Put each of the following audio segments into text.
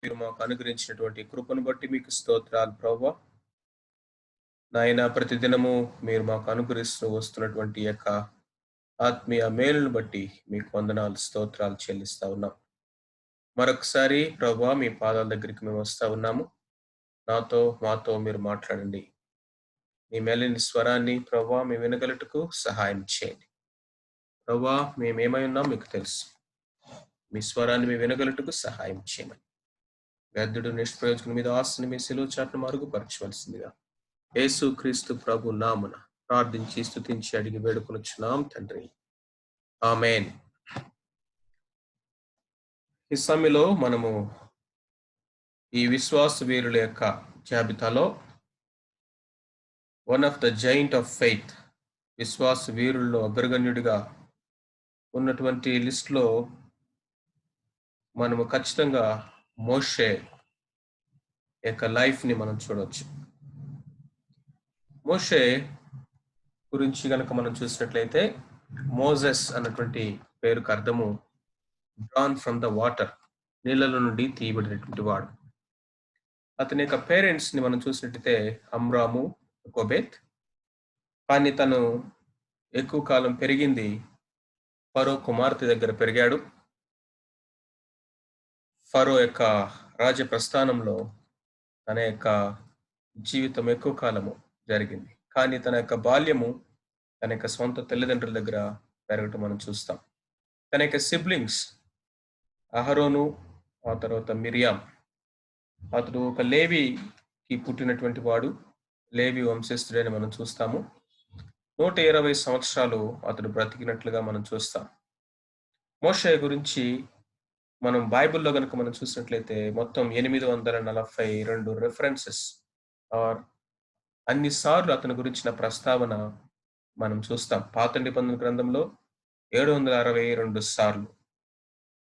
మీరు మాకు అనుగ్రహించినటువంటి కృపను బట్టి మీకు స్తోత్రాలు ప్రభువా. నాయన ప్రతిదినము మీరు మాకు అనుగ్రహిస్తూ వస్తున్నటువంటి యొక్క ఆత్మీయ మేలును బట్టి మీకు వందనాలు స్తోత్రాలు చెల్లిస్తా ఉన్నాం. మరొకసారి ప్రభువా మీ పాదాల దగ్గరికి మేము వస్తా ఉన్నాము. మాతో మీరు మాట్లాడండి. మీ మెల్లని స్వరాన్ని ప్రభువా మేము వినగలటుకు సహాయం చేయండి. ప్రభువా మేమేమై ఉన్నాం మీకు తెలుసు. మీ స్వరాన్ని మేము వినగలటుకు సహాయం చేయమని వ్యర్థుడు నిష్ప్రయోజకుని మీద ఆశని మీ సిలువ చాటును మరుగుపరచవలసిందిగా యేసు క్రీస్తు ప్రభు నామున ప్రార్థించి స్తుతించి అడిగి వేడుకొనుచున్నాం తండ్రి, ఆమేన్. ఈ సమయంలో మనము ఈ విశ్వాస వీరుల యొక్క జాబితాలో one of the giant of faith, విశ్వాస వీరుల్లో అగ్రగణ్యుడిగా ఉన్నటువంటి లిస్ట్లో మనము ఖచ్చితంగా మోషే యొక్క లైఫ్ ని మనం చూడవచ్చు. మోషే గురించి గనక మనం చూసినట్లయితే మోజెస్ అన్నటువంటి పేరుకు అర్థము డ్రాన్ ఫ్రమ్ ద వాటర్, నీళ్ళలో నుండి తీయబడినటువంటి వాడు. అతని యొక్క పేరెంట్స్ ని మనం చూసినట్లయితే అమ్రాము, కొబేత్. కానీ తను ఎక్కువ కాలం పెరిగింది ఫరో కుమార్తె దగ్గర పెరిగాడు. ఫరో యొక్క రాజ్య ప్రస్థానంలో తన యొక్క జీవితం ఎక్కువ కాలము జరిగింది. కానీ తన యొక్క బాల్యము తన యొక్క సొంత తల్లిదండ్రుల దగ్గర పెరగటం మనం చూస్తాం. తన యొక్క సిబ్లింగ్స్ అహరోను, ఆ తర్వాత మిరియాం. అతడు ఒక లేవికి పుట్టినటువంటి వాడు, లేవి వంశస్థుడని మనం చూస్తాము. 120 సంవత్సరాలు అతడు బ్రతికినట్లుగా మనం చూస్తాం. మోషే గురించి మనం బైబిల్లో గనుక మనం చూసినట్లయితే మొత్తం 842 రెఫరెన్సెస్ ఆర్ అన్నిసార్లు అతని గురించిన ప్రస్తావన మనం చూస్తాం. పాత నిబంధన గ్రంథంలో 762 సార్లు,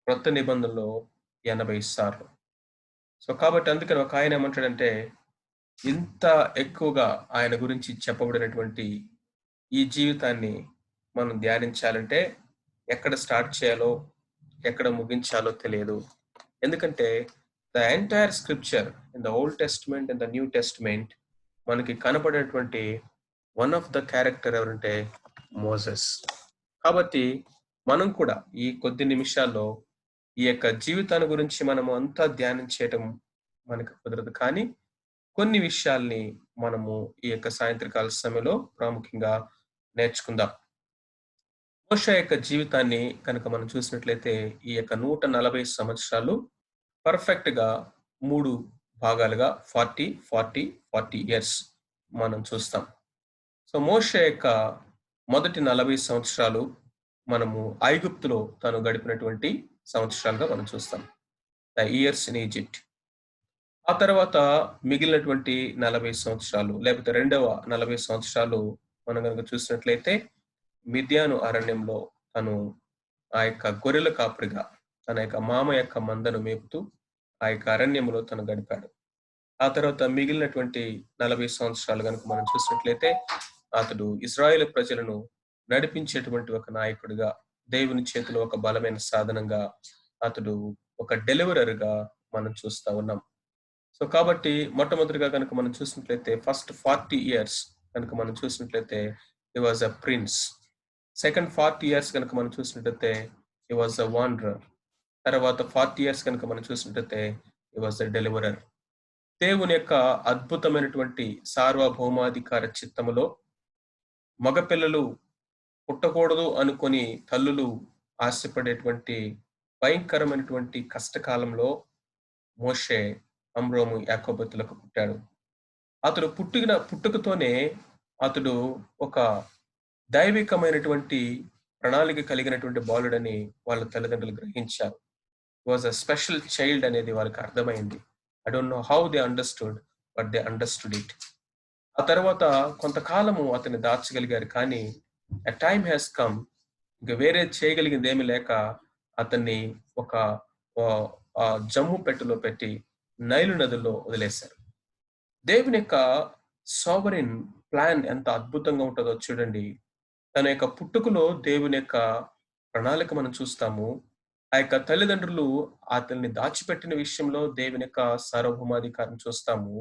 క్రొత్త నిబంధనలో 80 సార్లు. సో కాబట్టి అందుకని ఒక ఆయన ఏమంటాడంటే, ఇంత ఎక్కువగా ఆయన గురించి చెప్పబడినటువంటి ఈ జీవితాన్ని మనం ధ్యానించాలంటే ఎక్కడ స్టార్ట్ చేయాలో ఎక్కడ ముగించాలో తెలియదు. ఎందుకంటే the entire scripture in the old testament and the new testament మనకి కనపడేటువంటి వన్ ఆఫ్ ద క్యారెక్టర్ ఎవరంటే మోసెస్. కాబట్టి మనం కూడా ఈ కొద్ది నిమిషాల్లో ఈ యొక్క జీవితాన్ని గురించి మనము అంతా ధ్యానం చేయటం మనకు కుదరదు. కానీ కొన్ని విషయాల్ని మనము ఈ యొక్క సాయంత్రకాల సమయంలో ప్రాముఖ్యంగా నేర్చుకుందాం. మోషే యొక్క జీవితాన్ని కనుక మనం చూసినట్లయితే ఈ యొక్క 140 సంవత్సరాలు పర్ఫెక్ట్ గా 3 భాగాలుగా 40 ఇయర్స్ మనం చూస్తాం. సో మోషే యొక్క మొదటి 40 సంవత్సరాలు మనము ఐగుప్తులో తను గడిపినటువంటి సంవత్సరాలుగా మనం చూస్తాం, ద ఇయర్స్ ఇన్ ఈజిప్ట్. ఆ తర్వాత మిగిలినటువంటి 40 సంవత్సరాలు లేకపోతే రెండవ 40 సంవత్సరాలు మనం కనుక చూసినట్లయితే మిద్యాను అరణ్యంలో తను ఆ యొక్క గొర్రెల కాపరిగా తన యొక్క మామ యొక్క మందను మేపుతూ ఆ యొక్క అరణ్యంలో తను గడిపాడు. ఆ తర్వాత మిగిలినటువంటి 40 సంవత్సరాలు కనుక మనం చూసినట్లయితే అతడు ఇశ్రాయేలు ప్రజలను నడిపించేటువంటి ఒక నాయకుడిగా, దేవుని చేతిలో ఒక బలమైన సాధనంగా, అతడు ఒక డెలివరర్గా మనం చూస్తా ఉన్నాం. సో కాబట్టి మొట్టమొదటిగా కనుక మనం చూసినట్లయితే ఫస్ట్ 40 ఇయర్స్ కనుక మనం చూసినట్లయితే హి was a prince. Second 40 years కనుక మనం చూసినట్లయితే హి వాజ్ అ వాండరర్. తర్వాత 40 ఇయర్స్ కనుక మనం చూసినట్లయితే హి వాజ్ అ డెలివరర్. దేవుని యొక్క అద్భుతమైనటువంటి సార్వభౌమాధికార చిత్తములో మగపిల్లలు పుట్టకూడదు అనుకొని తల్లులు ఆశపడేటువంటి భయంకరమైనటువంటి కష్టకాలంలో మోషే అమ్రోము యాకోబతులకు పుట్టాడు. అతడు పుట్టుకతోనే అతడు ఒక దైవికమైనటువంటి ప్రణాళిక కలిగినటువంటి బాలుడని వాళ్ళ తల్లిదండ్రులు గ్రహించారు. వాజ్ అ స్పెషల్ చైల్డ్ అనేది వాళ్ళకి అర్థమైంది. I don't know how they understood, but they understood it. ఆ తర్వాత కొంతకాలము అతన్ని దాచగలిగారు. కానీ a time has come, ఇంకా వేరే చేయగలిగింది ఏమి లేక అతన్ని ఒక జమ్ము పెట్టెలో పెట్టి నైలు నదిలో వదిలేశారు. దేవుని యొక్క సావరిన్ ప్లాన్ ఎంత అద్భుతంగా ఉంటుందో చూడండి. తన యొక్క పుట్టుకలో దేవుని యొక్క ప్రణాళిక మనం చూస్తాము. ఆ యొక్క తల్లిదండ్రులు అతన్ని దాచిపెట్టిన విషయంలో దేవుని యొక్క సార్వభౌమాధికారం చూస్తాము.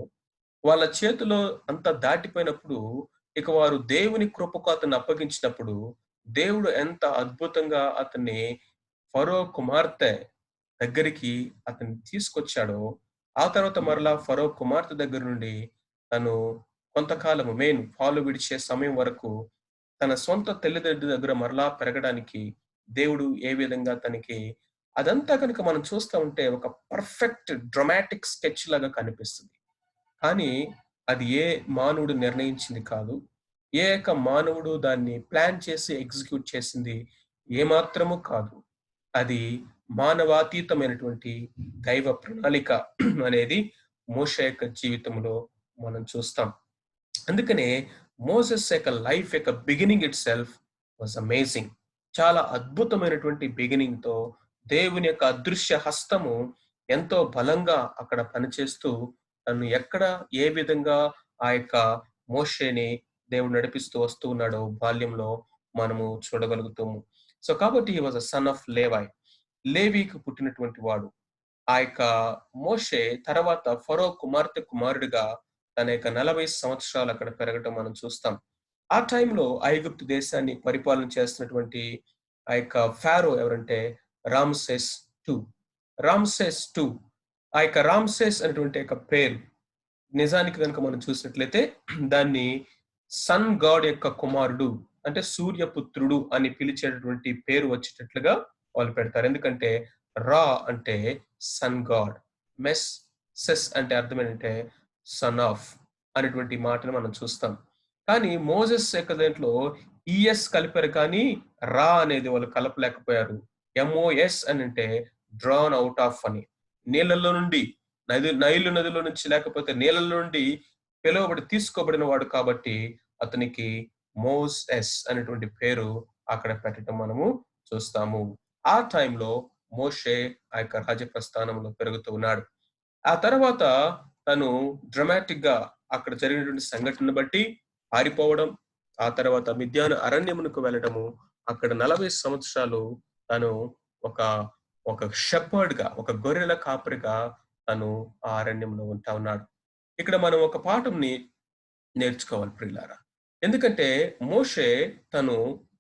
వాళ్ళ చేతిలో అంతా దాటిపోయినప్పుడు, ఇక వారు దేవుని కృపకు అతన్ని అప్పగించినప్పుడు, దేవుడు ఎంత అద్భుతంగా అతన్ని ఫరో కుమార్తె దగ్గరికి అతన్ని తీసుకొచ్చాడో, ఆ తర్వాత మరలా ఫరో కుమార్తె దగ్గర నుండి తను కొంతకాలము పాలు విడిచే సమయం వరకు తన సొంత తల్లిదండ్రుల దగ్గర మరలా పెరగడానికి దేవుడు ఏ విధంగా తనకి అదంతా కనుక మనం చూస్తా ఉంటే ఒక పర్ఫెక్ట్ డ్రమాటిక్ స్కెచ్ లాగా కనిపిస్తుంది. కానీ అది ఏ మానవుడు నిర్ణయించింది కాదు. ఏ యొక్క మానవుడు దాన్ని ప్లాన్ చేసి ఎగ్జిక్యూట్ చేసింది ఏమాత్రము కాదు. అది మానవాతీతమైనటువంటి దైవ ప్రణాళిక అనేది మోషే యొక్క జీవితంలో మనం చూస్తాం. అందుకనే మోసెస్ యొక్క లైఫ్ యొక్క beginning it self was amazing. చాలా అద్భుతమైనటువంటి బిగినింగ్‌తో దేవుని యొక్క అదృశ్య హస్తము ఎంతో బలంగా అక్కడ పనిచేస్తూ తను ఎక్కడ ఏ విధంగా ఆ యొక్క మోషేని దేవుడు నడిపిస్తూ వస్తూ ఉన్నాడో బాల్యంలో మనము చూడగలుగుతాము. సో కాబట్టి he was a son of Levi. లేవీకి పుట్టినటువంటి వాడు. ఆ యొక్క మోషే తర్వాత ఫరో కుమార్తె కుమారుడిగా తన యొక్క 40 సంవత్సరాలు అక్కడ పెరగటం మనం చూస్తాం. ఆ టైంలో ఐగుప్తు దేశాన్ని పరిపాలన చేస్తున్నటువంటి ఆ యొక్క ఫారో ఎవరంటే రామ్సెస్ టూ. రామ్సెస్ టూ ఆ యొక్క రామ్సెస్ అనేటువంటి యొక్క పేరు నిజానికి కనుక మనం చూసినట్లయితే దాన్ని సన్ గాడ్ యొక్క కుమారుడు అంటే సూర్యపుత్రుడు అని పిలిచేటటువంటి పేరు వచ్చేటట్లుగా వాళ్ళు పెడతారు. ఎందుకంటే రా అంటే సన్ గాడ్, సెస్ అంటే అర్థం ఏంటంటే సన్ ఆఫ్ అనేటువంటి మాటను మనం చూస్తాం. కానీ మోజెస్ యొక్క దాంట్లో ఈఎస్ కలిపారు కానీ రా అనేది వాళ్ళు కలపలేకపోయారు. ఎంఓఎస్ అని అంటే డ్రాన్ అవుట్ ఆఫ్ అని. నీళ్ళలో నుండి నైలు నదిలో నుంచి లేకపోతే నీళ్ళలో నుండి పిలువబడి తీసుకోబడిన వాడు కాబట్టి అతనికి మోసెస్ అనేటువంటి పేరు అక్కడ పెట్టడం మనము చూస్తాము. ఆ టైంలో మోషే ఆ యొక్క రాజప్రస్థానంలో పెరుగుతూ ఉన్నాడు. ఆ తర్వాత తను డ్రమాటిక్ గా అక్కడ జరిగినటువంటి సంఘటనను బట్టి పారిపోవడం, ఆ తర్వాత మిద్యాను అరణ్యమునకు వెళ్ళడము, అక్కడ 40 సంవత్సరాలు తను ఒక ఒక షెపర్డ్ గా, ఒక గొర్రెల కాపరిగా తను ఆ అరణ్యంలో ఉంటా ఉన్నాడు. ఇక్కడ మనం ఒక పాఠంని నేర్చుకోవాలి ప్రియులారా. ఎందుకంటే మోషే తను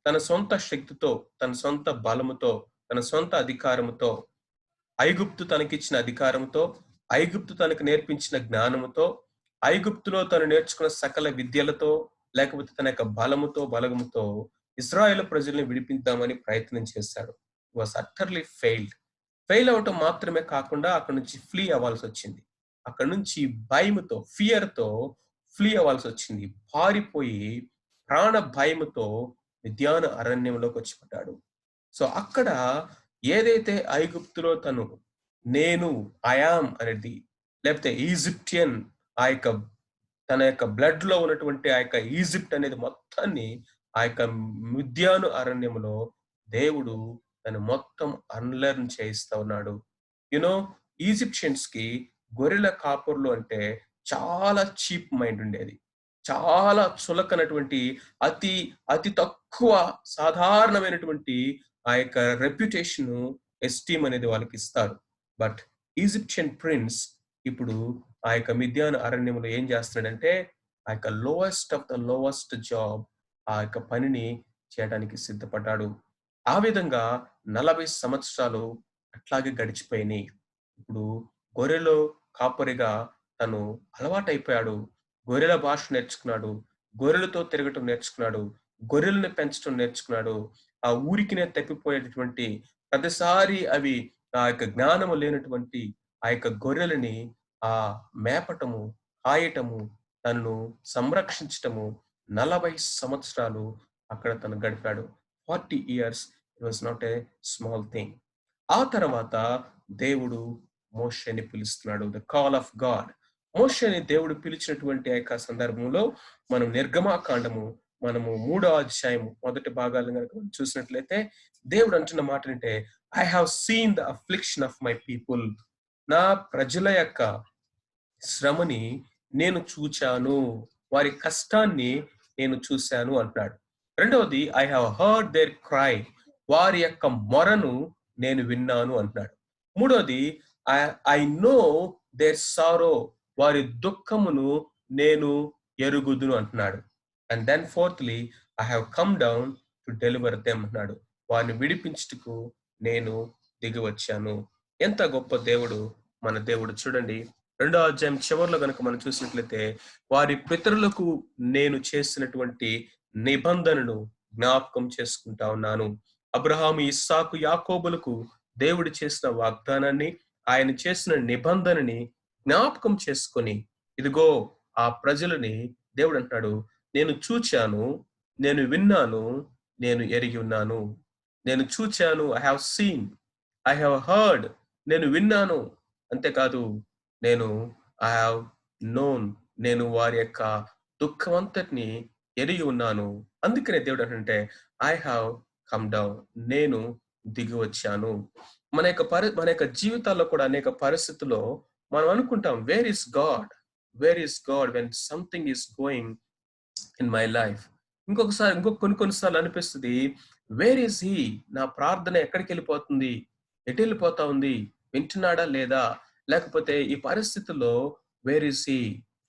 తన సొంత శక్తితో, తన సొంత బలముతో, తన సొంత అధికారముతో ఐగుప్తు తనకిచ్చిన అధికారంతో, ఐగుప్తు తనకు నేర్పించిన జ్ఞానముతో, ఐగుప్తులో తను నేర్చుకున్న సకల విద్యలతో, లేకపోతే తన యొక్క బలముతో, బలగముతో ఇశ్రాయేలు ప్రజల్ని విడిపిద్దామని ప్రయత్నం చేశాడు. Was utterly failed. ఫెయిల్ అవ్వటం మాత్రమే కాకుండా అక్కడి నుంచి ఫ్లీ అవ్వాల్సొచ్చింది. అక్కడి నుంచి భయముతో, ఫియర్‌తో ఫ్లీ అవ్వాల్సొచ్చింది. పారిపోయి ప్రాణ భయముతో మిద్యాను అరణ్యంలోకి వచ్చి పడ్డాడు. సో అక్కడ ఏదైతే ఐగుప్తులో తను నేను ఐ యామ్ అనేది లేకపోతే ఈజిప్షియన్ ఆ యొక్క తన యొక్క బ్లడ్ లో ఉన్నటువంటి ఆ యొక్క ఈజిప్ట్ అనేది మొత్తాన్ని ఆ యొక్క మిద్యాను అరణ్యములో దేవుడు తను మొత్తం అన్లెర్న్ చేయిస్తా ఉన్నాడు. యునో ఈజిప్షియన్స్ కి గొర్రెల కాపర్లు అంటే చాలా చీప్ మైండ్ ఉండేది. చాలా చులకనటువంటి అతి అతి తక్కువ సాధారణమైనటువంటి ఆ యొక్క రెప్యుటేషన్ ఎస్టీమ్ అనేది వాళ్ళకి ఇస్తారు. బట్ ఈజిప్షియన్ ప్రిన్స్ ఇప్పుడు ఆ యొక్క మిద్యాను అరణ్యంలో ఏం చేస్తున్నాడంటే ఆ యొక్క lowest of the lowest job ఆ యొక్క పనిని చేయడానికి సిద్ధపడ్డాడు. ఆ విధంగా 40 సంవత్సరాలు అట్లాగే గడిచిపోయినాయి. ఇప్పుడు గొర్రెలో కాపరిగా తను అలవాటైపోయాడు. గొర్రెల భాష నేర్చుకున్నాడు. గొర్రెలతో తిరగటం నేర్చుకున్నాడు. గొర్రెలను పెంచడం నేర్చుకున్నాడు. ఆ ఊరికినే తప్పిపోయేటటువంటి ప్రతిసారి అవి ఆ యొక్క జ్ఞానము లేనటువంటి ఆ యొక్క గొర్రెలని ఆ మేపటము, కాయటము, తనను సంరక్షించటము 40 సంవత్సరాలు అక్కడ తను గడిపాడు. 40 years it was not a small thing. ఆ తర్వాత దేవుడు మోషేని పిలుస్తున్నాడు. The call of God. మోషేని దేవుడు పిలిచినటువంటి ఆ యొక్క సందర్భంలో మనం నిర్గమాకాండము మనము 3వ అధ్యాయము మొదటి భాగాలను గనుక మనం చూసినట్లయితే దేవుడు అంటున్న మాట ఏంటంటే I have seen the affliction of my people. నా ప్రజల యొక్క శ్రమని నేను చూచాను. వారి కష్టాన్ని నేను చూశాను అంటున్నాడు. రెండవది I have heard their cry. వారి యొక్క మొరను నేను విన్నాను అంటున్నాడు. మూడోది I I know their sorrow, వారి దుఃఖమును నేను ఎరుగుదును అంటున్నాడు. And then fourthly I have come down to deliver them అన్నాడు. వారిని విడిపించుటకు నేను దిగి వచ్చాను. ఎంత గొప్ప దేవుడు మన దేవుడు చూడండి. రెండో అధ్యాయం చివరిలో గనుక మనం చూసినట్లయితే, వారి పితరులకు నేను చేసినటువంటి నిబంధనను జ్ఞాపకం చేసుకుంటా ఉన్నాను. అబ్రహాము, ఇస్సాకు, యాకోబులకు దేవుడు చేసిన వాగ్దానాన్ని, ఆయన చేసిన నిబంధనని జ్ఞాపకం చేసుకొని, ఇదిగో ఆ ప్రజలని దేవుడు అంటున్నాడు, నేను చూచాను, నేను విన్నాను, నేను ఎరిగి ఉన్నాను. నేను చూచాను, I have seen, I have heard, నేను విన్నాను. అంతేకాదు, నేను ఐ హావ్ నోన్, నేను వారి యొక్క దుఃఖమంతటిని ఎరిగి ఉన్నాను. అందుకనే దేవుడు ఏంటంటే ఐ హావ్ కమ్ డౌన్, నేను దిగి వచ్చాను. మన యొక్క జీవితాల్లో కూడా అనేక పరిస్థితుల్లో మనం అనుకుంటాం, where is God, where is God when something is going in my life. కొన్ని సార్లు అనిపిస్తుంది, వేర్ ఈస్ హీ, నా ప్రార్థన ఎక్కడికి వెళ్ళిపోతుంది, ఎటు వెళ్ళిపోతా ఉంది, వింటున్నాడా లేదా, లేకపోతే ఈ పరిస్థితుల్లో వేర్ ఈస్ హీ.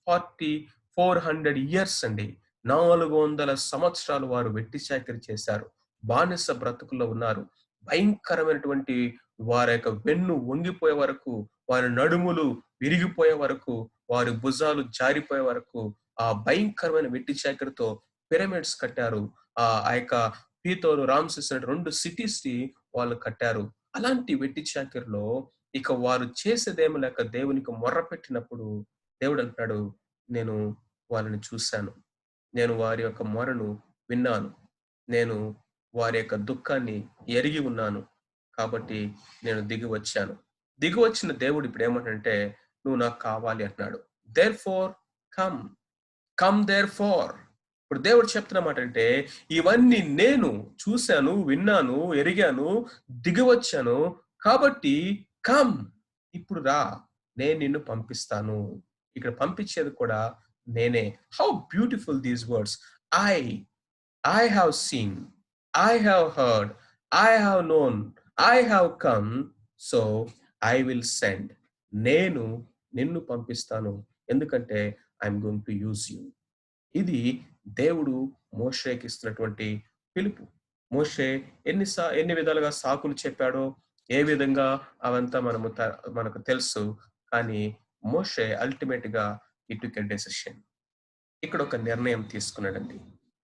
400 ఇయర్స్ అండి, 400 సంవత్సరాలు వారు వెట్టి చాకిరీ చేశారు, బానిస బ్రతుకుల్లో ఉన్నారు. భయంకరమైనటువంటి వారి యొక్క వెన్ను వంగిపోయే వరకు, వారి నడుములు విరిగిపోయే వరకు, వారి భుజాలు జారిపోయే వరకు ఆ భయంకరమైన వెట్టి చాకిరితో పిరమిడ్స్ కట్టారు. ఆ యొక్క పీతోలు, రామ్సెస్ అనే 2 సిటీస్ ని వాళ్ళు కట్టారు. అలాంటి వెట్టి చాకిరిలో ఇక వారు చేసేదేమో లేక దేవునికి మొర్ర పెట్టినప్పుడు దేవుడు అంటున్నాడు, నేను వాళ్ళని చూశాను, నేను వారి యొక్క మొరను విన్నాను, నేను వారి యొక్క దుఃఖాన్ని ఎరిగి ఉన్నాను, కాబట్టి నేను దిగి వచ్చాను. దిగి వచ్చిన దేవుడు ఇప్పుడు ఏమంటే, నువ్వు నాకు కావాలి అంటున్నాడు. Therefore come, come therefore. ఇప్పుడు దేవుడు చెప్తున్న మాట అంటే, ఇవన్నీ నేను చూశాను, విన్నాను, ఎరిగాను, దిగి వచ్చాను, కాబట్టి కమ్, ఇప్పుడు రా, నేను నిన్ను పంపిస్తాను. ఇక్కడ పంపించేది కూడా నేనే. How beautiful these words. I I have seen, I have heard, I have known, I have come, so I will send. నేను నిన్ను పంపిస్తాను, ఎందుకంటే I'm going to use you. ఇది దేవుడు మోషేకి ఇస్తున్నటువంటి పిలుపు. మోషే ఎన్ని విధాలుగా సాకులు చెప్పాడో, ఏ విధంగా అవంతా మనకు తెలుసు. కానీ మోషే అల్టిమేట్ గా హి టుక్ ఎ డెసిషన్. ఇక్కడ ఒక నిర్ణయం తీసుకున్నాడండి.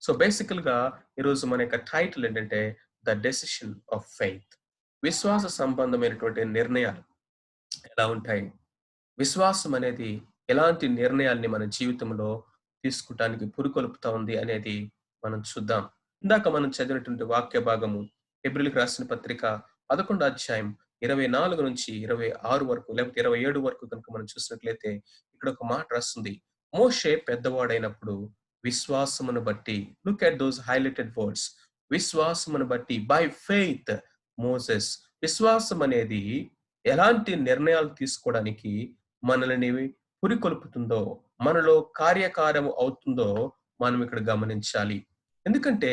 సో బేసికల్ గా ఈరోజు మన యొక్క టైటిల్ ఏంటంటే ద డెసిషన్ ఆఫ్ ఫెయిత్. విశ్వాస సంబంధమైనటువంటి నిర్ణయాలు ఎలా ఉంటాయి, విశ్వాసం అనేది ఎలాంటి నిర్ణయాల్ని మన జీవితంలో తీసుకోవటానికి పురికొల్పుతా ఉంది అనేది మనం చూద్దాం. ఇందాక మనం చదివినటువంటి వాక్య భాగము హెబ్రీయులకు రాసిన పత్రిక 11వ అధ్యాయం 24 నుంచి 26 వరకు, లేకపోతే 27 వరకు కనుక మనం చూసినట్లయితే ఇక్కడ ఒక మాట రాస్తుంది. మోషే పెద్దవాడైనప్పుడు విశ్వాసమును బట్టి, look at those highlighted words, విశ్వాసమును బట్టి, బై ఫెయిత్ మోసెస్. విశ్వాసం అనేది ఎలాంటి నిర్ణయాలు తీసుకోవడానికి మనల్ని పురికొల్పుతుందో, మనలో కార్యకారం అవుతుందో మనం ఇక్కడ గమనించాలి. ఎందుకంటే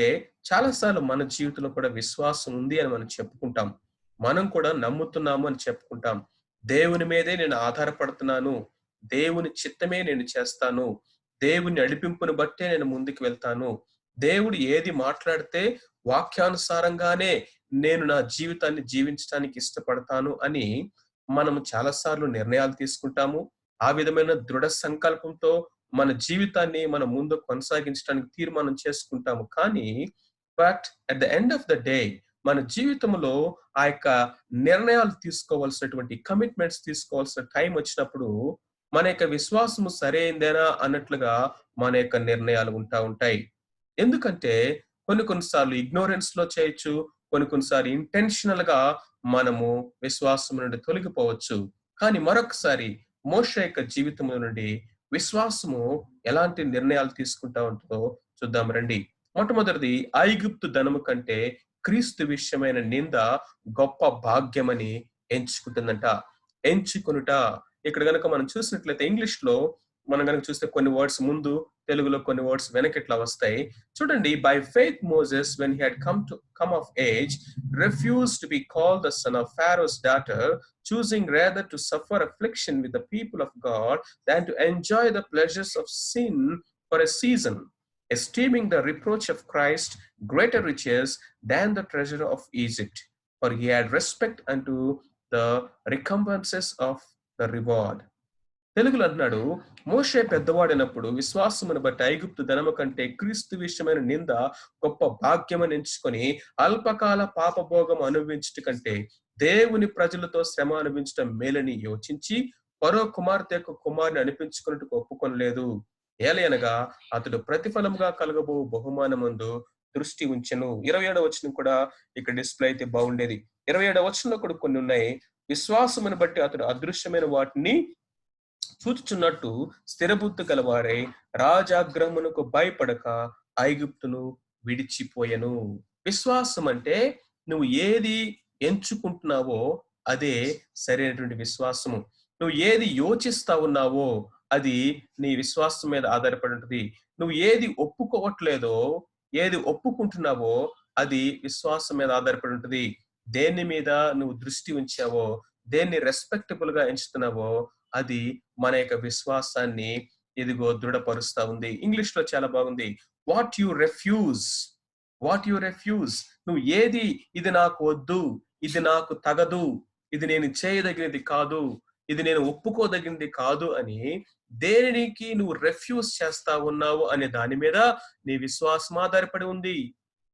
చాలాసార్లు మన జీవితంలో కూడా విశ్వాసం ఉంది అని మనం చెప్పుకుంటాం, మనం కూడా నమ్ముతున్నాము అని చెప్పుకుంటాం. దేవుని మీదే నేను ఆధారపడుతున్నాను, దేవుని చిత్తమే నేను చేస్తాను, దేవుని నడిపింపును బట్టే నేను ముందుకు వెళ్తాను, దేవుడు ఏది మాట్లాడితే వాక్యానుసారంగానే నేను నా జీవితాన్ని జీవించడానికి ఇష్టపడతాను అని మనం చాలాసార్లు నిర్ణయాలు తీసుకుంటాము. ఆ విధమైన దృఢ సంకల్పంతో మన జీవితాన్ని మనం ముందు కొనసాగించడానికి తీర్మానం చేసుకుంటాము. కానీ but at the end of the day మన జీవితంలో ఆ యొక్క నిర్ణయాలు తీసుకోవాల్సినటువంటి కమిట్మెంట్స్ తీసుకోవాల్సిన టైం వచ్చినప్పుడు మన యొక్క విశ్వాసము సరైందేనా అన్నట్లుగా మన యొక్క నిర్ణయాలు ఉంటాయి. ఎందుకంటే కొన్నిసార్లు ఇగ్నోరెన్స్ లో చేయొచ్చు, కొన్నిసార్లు ఇంటెన్షనల్ గా మనము విశ్వాసం నుండి తొలగిపోవచ్చు. కానీ మరొకసారి మోషే యొక్క జీవితంలో నుండి విశ్వాసము ఎలాంటి నిర్ణయాలు తీసుకుంటా ఉంటుందో చూద్దాం రండి. మొట్టమొదటిది, ఐగుప్తు ధనము కంటే క్రీస్తు విషయమైన నింద గొప్ప భాగ్యమని ఎంచుకుంటుందంట. ఎంచుకొనుట. ఇక్కడ గనక మనం చూసినట్లయితే ఇంగ్లీష్ లో మనం కనుక చూస్తే కొన్ని వర్డ్స్ ముందు తెలుగులో, కొన్ని వర్డ్స్ వెనక ఇట్లా వస్తాయి. చూడండి, by faith Moses when he had come of age refused to be called the son of Pharaoh's daughter, choosing rather to suffer affliction with the people of God than to enjoy the pleasures of sin for a season, esteeming the reproach of Christ greater riches than the treasure of Egypt, for he had respect unto the recompenses of the reward. తెలుగులో అంటున్నాడు, మోషే పెద్దవాడైనప్పుడు విశ్వాసమును బట్టి ఐగుప్తు ధనము కంటే క్రీస్తు విషయమైన నింద గొప్ప భాగ్యమని ఎంచుకొని అల్పకాల పాపభోగం అనుభవించుట కంటే దేవుని ప్రజలతో శ్రమ అనుభవించటం మేలని యోచించి ఫరో కుమార్తె యొక్క కుమారుని అనిపించుకున్నట్టుకు ఒప్పుకొనలేదు. ఏలయనగా అతడు ప్రతిఫలంగా కలగబో బహుమానమందు దృష్టి ఉంచెను. 27వ వచనం కూడా ఇక్కడ డిస్ప్లే అయితే బాగుండేది. 27వ వచనంలో కూడా కొన్ని ఉన్నాయి. విశ్వాసమును బట్టి అతడు అదృశ్యమైన వాటిని చూచుచున్నట్టు స్థిరబుద్ధి గలవారై రాజాగ్రహమునకు భయపడక ఐగుప్తును విడిచిపోయెను. విశ్వాసం అంటే నువ్వు ఏది ఎంచుకుంటున్నావో అదే సరైనటువంటి విశ్వాసము. నువ్వు ఏది యోచిస్తా ఉన్నావో అది నీ విశ్వాసం మీద ఆధారపడి ఉంటుంది. నువ్వు ఏది ఒప్పుకోవట్లేదో, ఏది ఒప్పుకుంటున్నావో అది విశ్వాసం మీద ఆధారపడి ఉంటుంది. దేని మీద నువ్వు దృష్టి ఉంచావో, దేన్ని రెస్పెక్టబుల్ గా ఎంచుతున్నావో అది మన యొక్క విశ్వాసాన్ని ఇదిగో దృఢపరుస్తా ఉంది. ఇంగ్లీష్ లో చాలా బాగుంది. What you refuse, what you refuse. నువ్వు ఏది ఇది నాకు వద్దు, ఇది నాకు తగదు, ఇది నేను చేయదగినది కాదు, ఇది నేను ఒప్పుకోదగినది కాదు అని దేనికి నువ్వు రెఫ్యూజ్ చేస్తా ఉన్నావు అనే దాని మీద నీ విశ్వాసం ఆధారపడి ఉంది.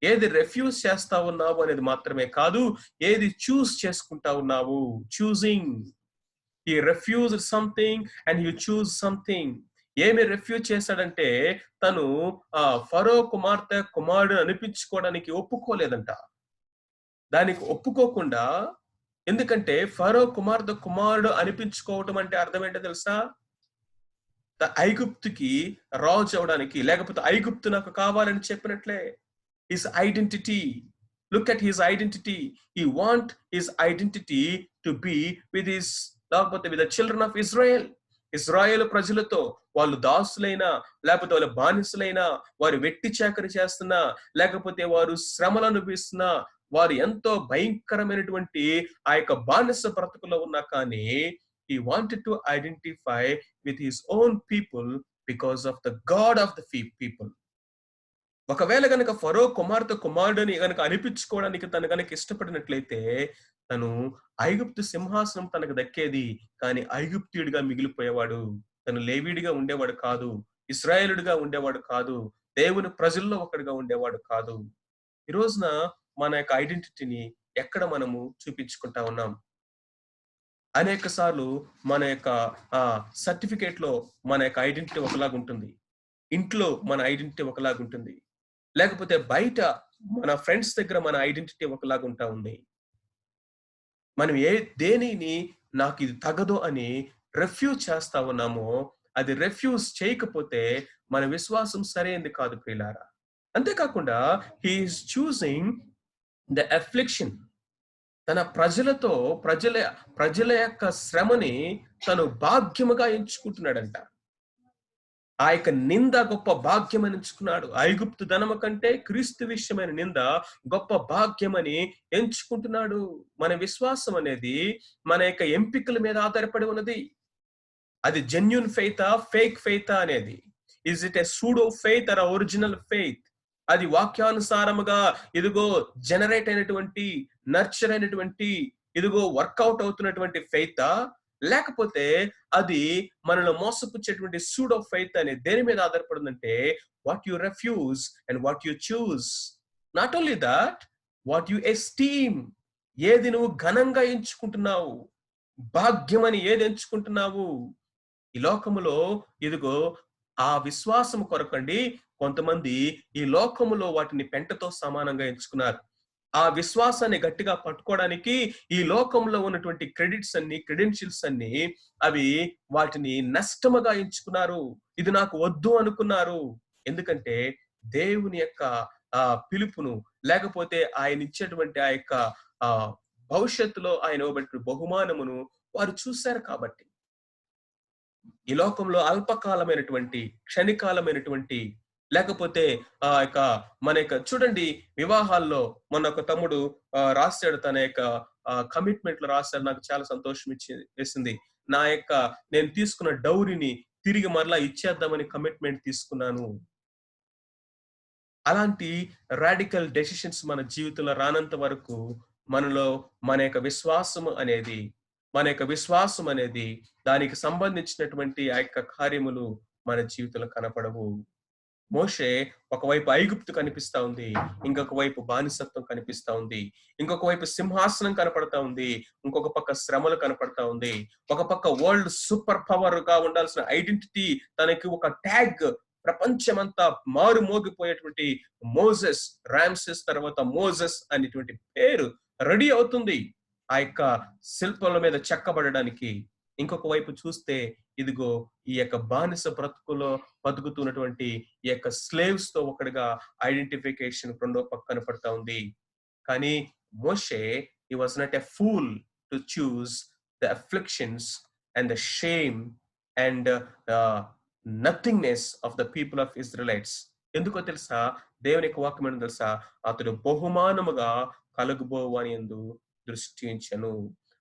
ఏది రెఫ్యూజ్ చేస్తా ఉన్నావు అనేది మాత్రమే కాదు, ఏది చూస్ చేసుకుంటా ఉన్నావు. Choosing. He refused something and you choose something. ఏమి రెఫ్యూజ్ చేశాడంటే తను ఫరో కుమారుడు అనిపించుకోవడానికి ఒప్పుకోలేదంట. దానికి ఒప్పుకోకుండా, ఎందుకంటే ఫరో కుమారుడు అనిపించుకోవటం అంటే అర్థం ఏంటో తెలుసా? ఐగుప్తుకి రాజు అవడానికి, లేకపోతే ఐగుప్తు నాకు కావాలని చెప్పినట్లే. His identity, look at his identity. He want his identity to be with his, లేకపోతే with the children of Israel. Israel ప్రజలతో, వాళ్ళు దాసులైనా, లేకపోతే వాళ్ళు బానిసలైనా, వారు వెట్టి చాకరీ చేస్తున్నా, లేకపోతే వారు శ్రమలు అనుభవిస్తున్నా, వారు ఎంతో భయంకరమైనటువంటి ఆ యొక్క బానిస బ్రతుకులో ఉన్నా కానీ he wanted to identify with his own people because of the God of the people. ఒకవేళ గనక ఫరో కుమారుడిని గనక అనిపించుకోవడానికి తను గనక ఇష్టపడినట్లయితే తను ఐగుప్తు సింహాసనం తనకు దక్కేది, కానీ ఐగుప్తీయుడిగా మిగిలిపోయేవాడు. తను లేవీడిగా ఉండేవాడు కాదు, ఇశ్రాయేలుడిగా ఉండేవాడు కాదు, దేవుని ప్రజల్లో ఒకడిగా ఉండేవాడు కాదు. ఈ రోజున మన యొక్క ఐడెంటిటీని ఎక్కడ మనము చూపించుకుంటా ఉన్నాం? అనేక సార్లు మన యొక్క సర్టిఫికేట్ లో మన యొక్క ఐడెంటిటీ ఒకలాగా ఉంటుంది, ఇంట్లో మన ఐడెంటిటీ ఒకలాగా ఉంటుంది, లేకపోతే బయట మన ఫ్రెండ్స్ దగ్గర మన ఐడెంటిటీ ఒకలాగా ఉంటా ఉంది. మనం దేనిని నాకు ఇది తగదు అని రెఫ్యూజ్ చేస్తా ఉన్నామో, అది రెఫ్యూజ్ చేయకపోతే మన విశ్వాసం సరైనది కాదు ప్రియులారా. అంతేకాకుండా he is choosing the affliction. తన ప్రజల యొక్క శ్రమని తను భాగ్యముగా ఎంచుకుంటున్నాడంట. ఆ యొక్క నింద గొప్ప భాగ్యమని ఎంచుకున్నాడు. ఐగుప్తు ధనము కంటే క్రీస్తు విషయమైన నింద గొప్ప భాగ్యమని ఎంచుకుంటున్నాడు. మన విశ్వాసం అనేది మన యొక్క ఎంపికల మీద ఆధారపడి ఉన్నది. అది జెన్యూన్ ఫెయితా, ఫేక్ ఫెయితా అనేది. Is it a pseudo faith or original faith? అది వాక్యానుసారముగా ఇదిగో జనరేట్ అయినటువంటి, నర్చర్ అయినటువంటి, ఇదిగో వర్కౌట్ అవుతున్నటువంటి ఫెయితా, లేకపోతే అది మనల్ని మోసపుచ్చేటువంటి సూడో ఫెయిత్ అనేది దేని మీద ఆధారపడిందంటే what you refuse and what you choose. Not only that, what you esteem. ఏది నువ్వు ఘనంగా ఎంచుకుంటున్నావు, భాగ్యమని ఏది ఎంచుకుంటున్నావు? ఈ లోకములో ఇదిగో ఆ విశ్వాసం కొరకండి కొంతమంది ఈ లోకములో వాటిని పెంటతో సమానంగా ఎంచుకున్నారు. ఆ విశ్వాసాన్ని గట్టిగా పట్టుకోవడానికి ఈ లోకంలో ఉన్నటువంటి క్రెడెన్షియల్స్ అన్ని అవి వాటిని నష్టముగా ఎంచుకున్నారు. ఇది నాకు వద్దు అనుకున్నారు. ఎందుకంటే దేవుని యొక్క పిలుపును, లేకపోతే ఆయన ఇచ్చేటువంటి ఆ యొక్క భవిష్యత్తులో ఆయన ఇవ్వబడిన బహుమానమును వారు చూశారు కాబట్టి. ఈ లోకంలో అల్పకాలమైనటువంటి, క్షణికాలమైనటువంటి లేకపోతే యొక్క మన యొక్క చూడండి వివాహాల్లో మొన్న ఒక తమ్ముడు రాసాడు తన యొక్క కమిట్మెంట్‌లో రాసాడు. నాకు చాలా సంతోషం వేసింది. నా యొక్క నేను తీసుకున్న డౌరీని తిరిగి మరలా ఇచ్చేద్దామని కమిట్మెంట్ తీసుకున్నాను. అలాంటి రాడికల్ డెసిషన్స్ మన జీవితంలో రానంత వరకు మనలో మన యొక్క విశ్వాసం అనేది దానికి సంబంధించినటువంటి ఆ యొక్క కార్యములు మన జీవితంలో కనపడవు. మోషే ఒకవైపు ఐగుప్తు కనిపిస్తా ఉంది. ఇంకొక వైపు బానిసత్వం కనిపిస్తా ఉంది. ఇంకొక వైపు సింహాసనం కనపడతా ఉంది. ఇంకొక పక్క శ్రమలు కనపడతా ఉంది. ఒక పక్క వరల్డ్ సూపర్ పవర్ గా ఉండాల్సిన ఐడెంటిటీ తనకి ఒక ట్యాగ్ ప్రపంచమంతా మారు మోగిపోయేటువంటి మోజెస్, రామ్సెస్ తర్వాత మోజెస్ అనేటువంటి పేరు రెడీ అవుతుంది. ఆ యొక్క శిల్పాల మీద చెక్కబడడానికి. ఇంకొక వైపు చూస్తే ఇదిగో ఈ యొక్క బానిస బ్రతుకులో బతుకుతున్నటువంటి ఈ యొక్క స్లేవ్స్ తో ఒకటిగా ఐడెంటిఫికేషన్ రెండో పక్క కనపడతా ఉంది. కానీ మోషే he was not a fool to choose the afflictions and the shame and nothingness of the people of Israelites. ఎందుకో తెలుసా? దేవుని యొక్క వాక్యం ఏంటో తెలుసా? అతడు బహుమానముగా కలుగుబోవని యందు దృష్టి ఉంచెను.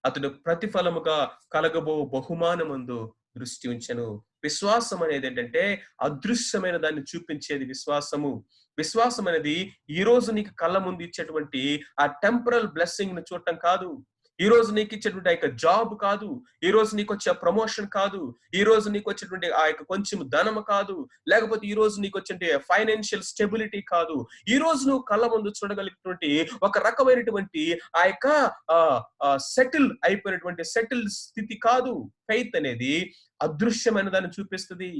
అతడు ప్రతిఫలముగా కలగబో బహుమానమందు దృష్టి ఉంచెను. విశ్వాసం అనేది ఏంటంటే అదృశ్యమైన దాన్ని చూపించేది విశ్వాసము. విశ్వాసం అనేది ఈ రోజు నీకు కళ్ళ ముందు ఇచ్చేటువంటి ఆ టెంపరల్ బ్లెస్సింగ్ ని చూడటం కాదు. ఈ రోజు నీకు ఇచ్చేటువంటి ఆ యొక్క జాబ్ కాదు. ఈ రోజు నీకు వచ్చే ప్రమోషన్ కాదు. ఈ రోజు నీకు వచ్చేటువంటి ఆ యొక్క కొంచెం ధనము కాదు. లేకపోతే ఈ రోజు నీకు వచ్చే ఫైనాన్షియల్ స్టెబిలిటీ కాదు. ఈ రోజు నువ్వు కళ్ళ ముందు చూడగలిగినటువంటి ఒక రకమైనటువంటి ఆ యొక్క సెటిల్ అయిపోయినటువంటి సెటిల్ స్థితి కాదు. ఫెయిత్ అనేది అదృశ్యమైన దాన్ని చూపిస్తుంది.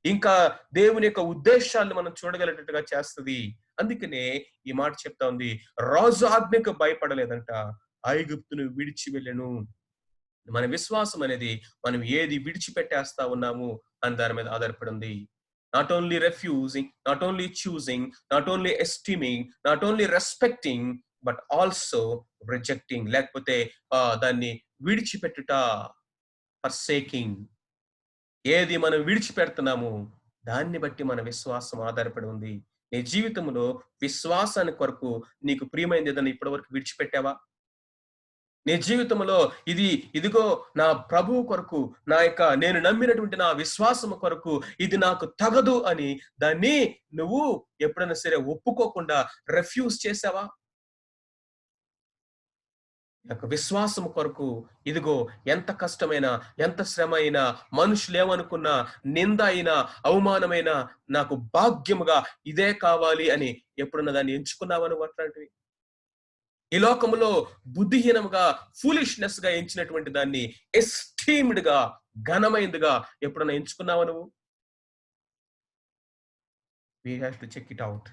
ఇంకా దేవుని యొక్క ఉద్దేశాలను మనం చూడగలిగేటట్టుగా చేస్తుంది. అందుకనే ఈ మాట చెప్తా ఉంది, రాజు ఆజ్ఞకు భయపడలేదంట, ఐగుప్తును విడిచి వెళ్ళెను. మన విశ్వాసం అనేది మనం ఏది విడిచిపెట్టేస్తా ఉన్నాము అని దాని మీద ఆధారపడి ఉంది. Not only refusing, not only choosing, not only esteeming, not only respecting, but also rejecting, లేకపోతే దాన్ని విడిచిపెట్టుట, ఫర్సేకింగ్. ఏది మనం విడిచిపెడుతున్నాము దాన్ని బట్టి మన విశ్వాసం ఆధారపడి ఉంది. నీ జీవితంలో విశ్వాసాన్ని కొరకు నీకు ప్రియమైనది ఏదైనా ఇప్పటి వరకు విడిచిపెట్టావా? నీ జీవితంలో ఇదిగో నా ప్రభువు కొరకు, నా యొక్క నేను నమ్మినటువంటి నా విశ్వాసం కొరకు ఇది నాకు తగదు అని దాన్ని నువ్వు ఎప్పుడైనా సరే ఒప్పుకోకుండా రెఫ్యూజ్ చేసావా? యొక్క విశ్వాసం కొరకు ఇదిగో ఎంత కష్టమైనా, ఎంత శ్రమ అయినా, మనుషులు ఏమనుకున్నా, నింద అయినా, అవమానమైన నాకు భాగ్యముగా ఇదే కావాలి అని ఎప్పుడన్నా దాన్ని ఎంచుకున్నావా నువ్వు అట్లాంటివి? ఈ లోకములో బుద్ధిహీనముగా, ఫూలిష్నెస్ గా ఎంచినటువంటి దాన్ని ఎస్టీమ్డ్ గా, ఘనమైనదిగా ఎప్పుడన్నా ఎంచుకున్నావా నువ్వు? We have to check it out.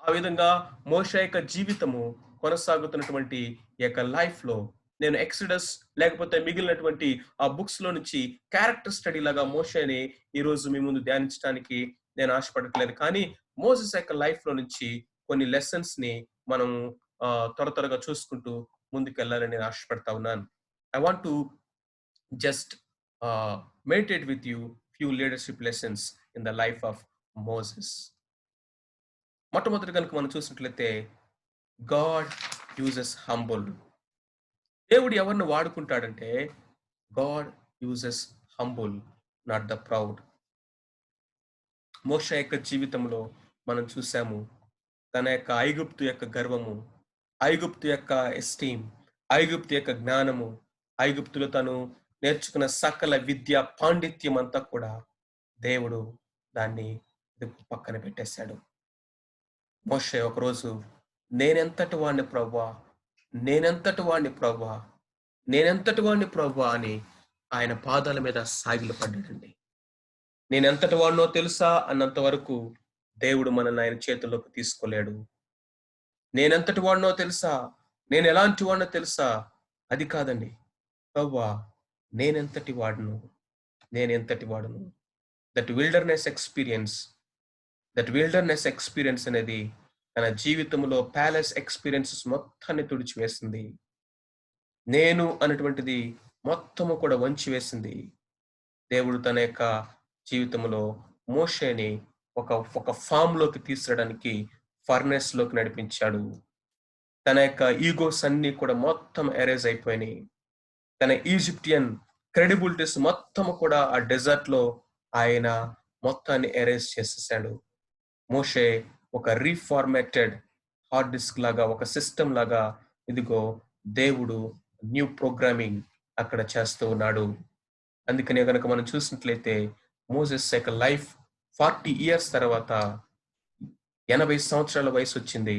ఆ విధంగా మోషే యొక్క జీవితము కొనసాగుతున్నటువంటి ఈ యొక్క లైఫ్ లో నేను ఎక్సడస్ లేకపోతే మిగిలినటువంటి ఆ బుక్స్ లో నుంచి క్యారెక్టర్ స్టడీ లాగా మోషేని ఈ రోజు మీ ముందు ధ్యానించడానికి నేను ఆశపడట్లేదు. కానీ మోసెస్ యొక్క లైఫ్ లో నుంచి కొన్ని లెసన్స్ ని మనం త్వరగా చూసుకుంటూ ముందుకు వెళ్ళాలని నేను ఆశపడతా ఉన్నాను. I want to just meditate with you few leadership lessons in the life of Moses. మొట్టమొదటి కనుక మనం చూసినట్లయితే గాడ్ యూజెస్ హంబుల్. దేవుడు ఎవరిని వాడుకుంటాడంటే God uses humble, not the proud. మోషే యొక్క జీవితంలో మనం చూసాము తన యొక్క ఐగుప్తు యొక్క గర్వము, ఐగుప్తు యొక్క ఎస్టీమ్, ఐగుప్తు యొక్క జ్ఞానము, ఐగుప్తులో తను నేర్చుకున్న సకల విద్య పాండిత్యం అంతా కూడా దేవుడు దాన్ని పక్కన పెట్టేశాడు. మోషే ఒకరోజు నేనెంతటి వాడిని ప్రభువా, నేనెంతటి వాడిని ప్రభువా, నేనెంతటి వాడిని ప్రభువా అని ఆయన పాదాల మీద సాగిలపడ్డాడండి. నేనెంతటి వాడినో తెలుసా అన్నంత వరకు దేవుడు మనల్ని ఆయన చేతుల్లోకి తీసుకోలేడు. నేనెంతటి వాడినో తెలుసా, నేను ఎలాంటి వాడినో తెలుసా, అది కాదండి. ప్రభువా నేనెంతటి వాడును, నేనెంతటి వాడును. దట్ విల్డర్నెస్ ఎక్స్పీరియన్స్ అనేది తన జీవితంలో ప్యాలెస్ ఎక్స్పీరియన్సెస్ మొత్తాన్ని తుడిచివేసింది. నేను అన్నటువంటిది మొత్తము కూడా వంచి వేసింది. దేవుడు తన యొక్క జీవితంలో మోషేని ఒక ఒక ఫామ్ లోకి తీసుకురావడానికి ఫర్నెస్ లోకి నడిపించాడు. తన యొక్క ఈగోస్ అన్ని కూడా మొత్తం ఎరేజ్ అయిపోయినాయి. తన ఈజిప్టియన్ క్రెడిబిలిటీస్ మొత్తం కూడా ఆ డెజర్ట్ లో ఆయన మొత్తాన్ని ఎరేజ్ చేసేసాడు. మోషే ఒక రీఫార్మేటెడ్ హార్డ్ డిస్క్ లాగా, ఒక సిస్టమ్ లాగా, ఇదిగో దేవుడు న్యూ ప్రోగ్రామింగ్ అక్కడ చేస్తూ ఉన్నాడు. అందుకనే గనక మనం చూసినట్లయితే మోసెస్ యొక్క లైఫ్ 40 ఇయర్స్ తర్వాత 80 సంవత్సరాల వయసు వచ్చింది.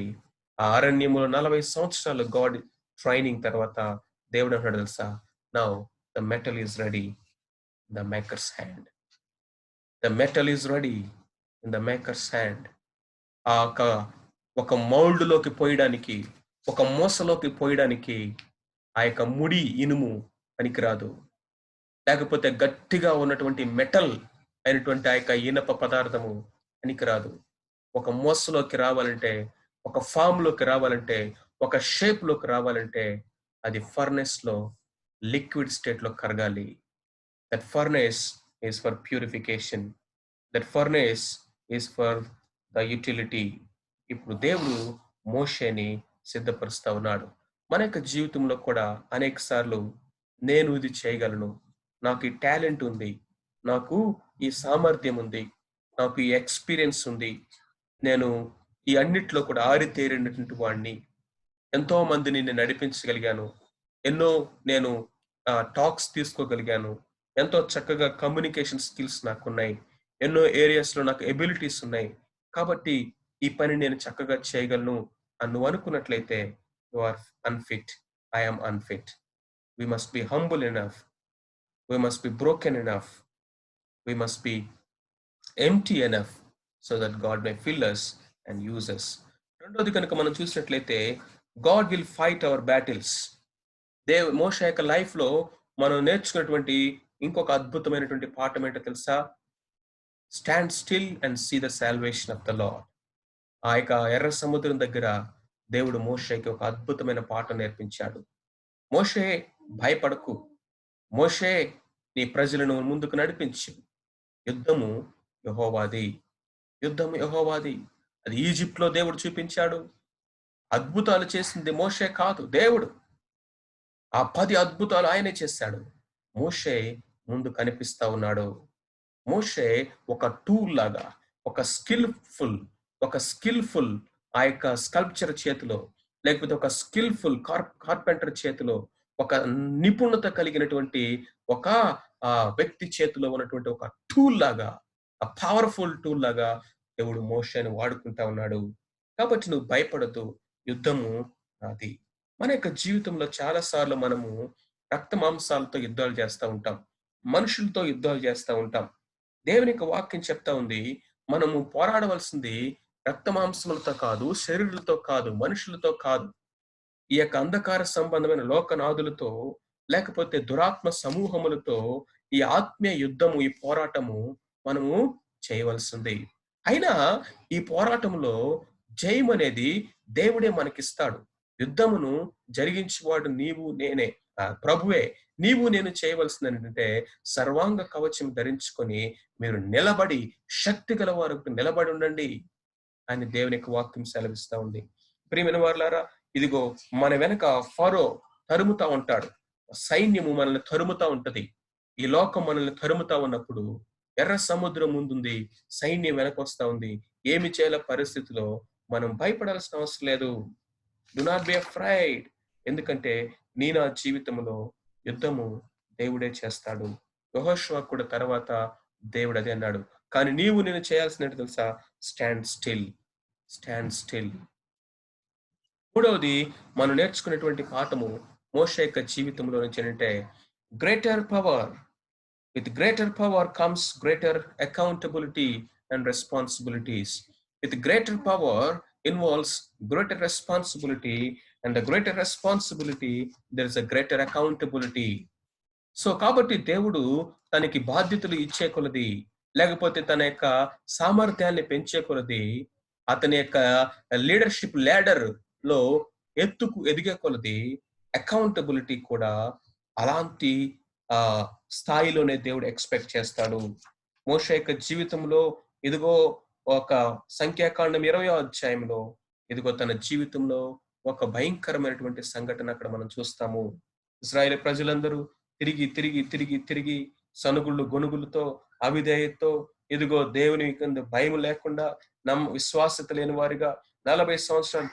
ఆ అరణ్యములో 40 సంవత్సరాలు గాడ్ ట్రైనింగ్ తర్వాత దేవుడు అంటున్నాడు తెలుసా, now the metal is ready in the makers hand. The metal is ready in the makers hand. ఆ ఒక మౌల్డ్ లోకి పోయడానికి, ఒక మూసలోకి పోయడానికి ఆ యొక్క ముడి ఇనుము పనికిరాదు. లేకపోతే గట్టిగా ఉన్నటువంటి మెటల్ అయినటువంటి ఆ యొక్క ఇనప పదార్థము పనికిరాదు. ఒక మూసలోకి రావాలంటే, ఒక ఫామ్ లోకి రావాలంటే, ఒక షేప్ లోకి రావాలంటే అది ఫర్నెస్ లో లిక్విడ్ స్టేట్ లో కరగాలి. That furnace is for purification. That furnace is for the utility. ఇప్పుడు దేవుడు మోషేని సిద్ధపరుస్తా ఉన్నాడు. మన యొక్క జీవితంలో కూడా అనేక సార్లు నేను ఇది చేయగలను, నాకు ఈ టాలెంట్ ఉంది, నాకు ఈ సామర్థ్యం ఉంది, నాకు ఈ ఎక్స్పీరియన్స్ ఉంది, నేను ఈ అన్నిట్లో కూడా ఆరితేరినటువంటి వాడిని, ఎంతో మందిని నేను నడిపించగలిగాను, ఎన్నో నేను టాక్స్ తీసుకోగలిగాను, ఎంతో చక్కగా కమ్యూనికేషన్ స్కిల్స్ నాకున్నాయి, ఎన్నో ఏరియాస్ లో నాకు ఎబిలిటీస్ ఉన్నాయి, కాబట్టి ఈ పని నేను చక్కగా చేయగలను అని నువ్వు అనుకున్నట్లయితే you are unfit. I am unfit. We must be humble enough. We must be broken enough. We must be empty enough so that God may fill us and use us. రెండోది కనుక మనం చూసినట్లయితే God will fight our battles. మోషే యొక్క life లో మనం నేర్చుకున్నటువంటి ఇంకొక అద్భుతమైనటువంటి పాఠం ఏంటో తెలుసా? Stand still and see the salvation of the Lord. ఆ యొక్క ఎర్ర సముద్రం దగ్గర దేవుడు మోషేకి ఒక అద్భుతమైన పాఠం నేర్పించాడు. మోషే, భయపడకు. మోషే, నీ ప్రజలను ముందుకు నడిపించు. యుద్ధము యెహోవాది. యుద్ధము యెహోవాది. అది ఈజిప్ట్ లో దేవుడు చూపించాడు. అద్భుతాలు చేసింది మోషే కాదు, దేవుడు. ఆ 10 అద్భుతాలు ఆయనే చేశాడు. మోషే ముందు కనిపిస్తా ఉన్నాడు. మోషే ఒక టూల్ లాగా, ఒక స్కిల్ఫుల్ ఆ యొక్క స్కల్ప్చర్ చేతిలో, లేకపోతే ఒక స్కిల్ఫుల్ కార్పెంటర్ చేతిలో, ఒక నిపుణత కలిగినటువంటి ఒక వ్యక్తి చేతిలో ఉన్నటువంటి ఒక టూల్ లాగా, ఆ పవర్ఫుల్ టూల్ లాగా దేవుడు మోషేని వాడుకుంటా ఉన్నాడు. కాబట్టి నువ్వు భయపడద్దు, యుద్ధము అది. మన యొక్క జీవితంలో చాలా సార్లు మనము రక్త మాంసాలతో యుద్ధాలు చేస్తూ ఉంటాం, మనుషులతో యుద్ధాలు చేస్తూ ఉంటాం. దేవుని యొక్క వాక్యం చెప్తా ఉంది, మనము పోరాడవలసింది రక్త మాంసములతో కాదు, శరీరులతో కాదు, మనుషులతో కాదు. ఈ యొక్క అంధకార సంబంధమైన లోకనాథులతో, లేకపోతే దురాత్మ సమూహములతో ఈ ఆత్మీయ యుద్ధము, ఈ పోరాటము మనము చేయవలసింది. అయినా ఈ పోరాటంలో జయం అనేది దేవుడే మనకిస్తాడు. యుద్ధమును జరిగించేవాడు నీవు నేనే, ప్రభువే. నీవు నేను చేయవలసింది ఏంటంటే సర్వాంగ కవచం ధరించుకొని మీరు నిలబడి, శక్తి గల వారికి నిలబడి ఉండండి అని దేవుని యొక్క వాక్యం సెలవిస్తా ఉంది. ప్రియమైన వారులారా, ఇదిగో మన వెనక ఫరో తరుముతా ఉంటాడు, సైన్యము మనల్ని తరుముతా ఉంటది. ఈ లోకం మనల్ని తరుముతా ఉన్నప్పుడు ఎర్ర సముద్రం ముందుంది, సైన్యం వెనకొస్తా ఉంది. ఏమి చేయాల పరిస్థితిలో మనం భయపడాల్సిన అవసరం లేదు. Do not be afraid. ఎందుకంటే నా జీవితంలో యుద్ధము దేవుడే చేస్తాడు. యెహోషువ కూడా తర్వాత దేవుడు అదే అన్నాడు. కానీ నీవు నేను చేయాల్సినట్టు తెలుసా? Stand still. Stand still. మూడవది మనం నేర్చుకునేటువంటి పాఠము మోషే యొక్క జీవితంలో నుంచి ఏంటంటే, greater power, with greater power comes greater accountability and responsibilities. With greater power involves greater responsibility, and the greater responsibility, there is a greater accountability. So కాబట్టి దేవుడు తనకి బాధ్యతలు ఇచ్చే కొలది, లేకపోతే తన యొక్క సామర్థ్యాన్ని పెంచే కొలది, అతని యొక్క లీడర్షిప్ ల్యాడర్ లో ఎత్తుకు ఎదిగే కొలది అకౌంటబిలిటీ కూడా అలాంటి ఆ స్థాయిలోనే దేవుడు ఎక్స్‌పెక్ట్ చేస్తాడు. మోషే యొక్క జీవితంలో ఇదిగో ఒక సంఖ్యాకాండం 20వ అధ్యాయంలో ఇదిగో తన జీవితంలో ఒక భయంకరమైనటువంటి సంఘటన అక్కడ మనం చూస్తాము. ఇశ్రాయేలు ప్రజలందరూ తిరిగి సనుగుళ్ళు, గొణుగులతో, అవిధేయతతో ఇదిగో దేవుని యందు భయం లేకుండా విశ్వాసత లేని వారిగా 40 సంవత్సరాలు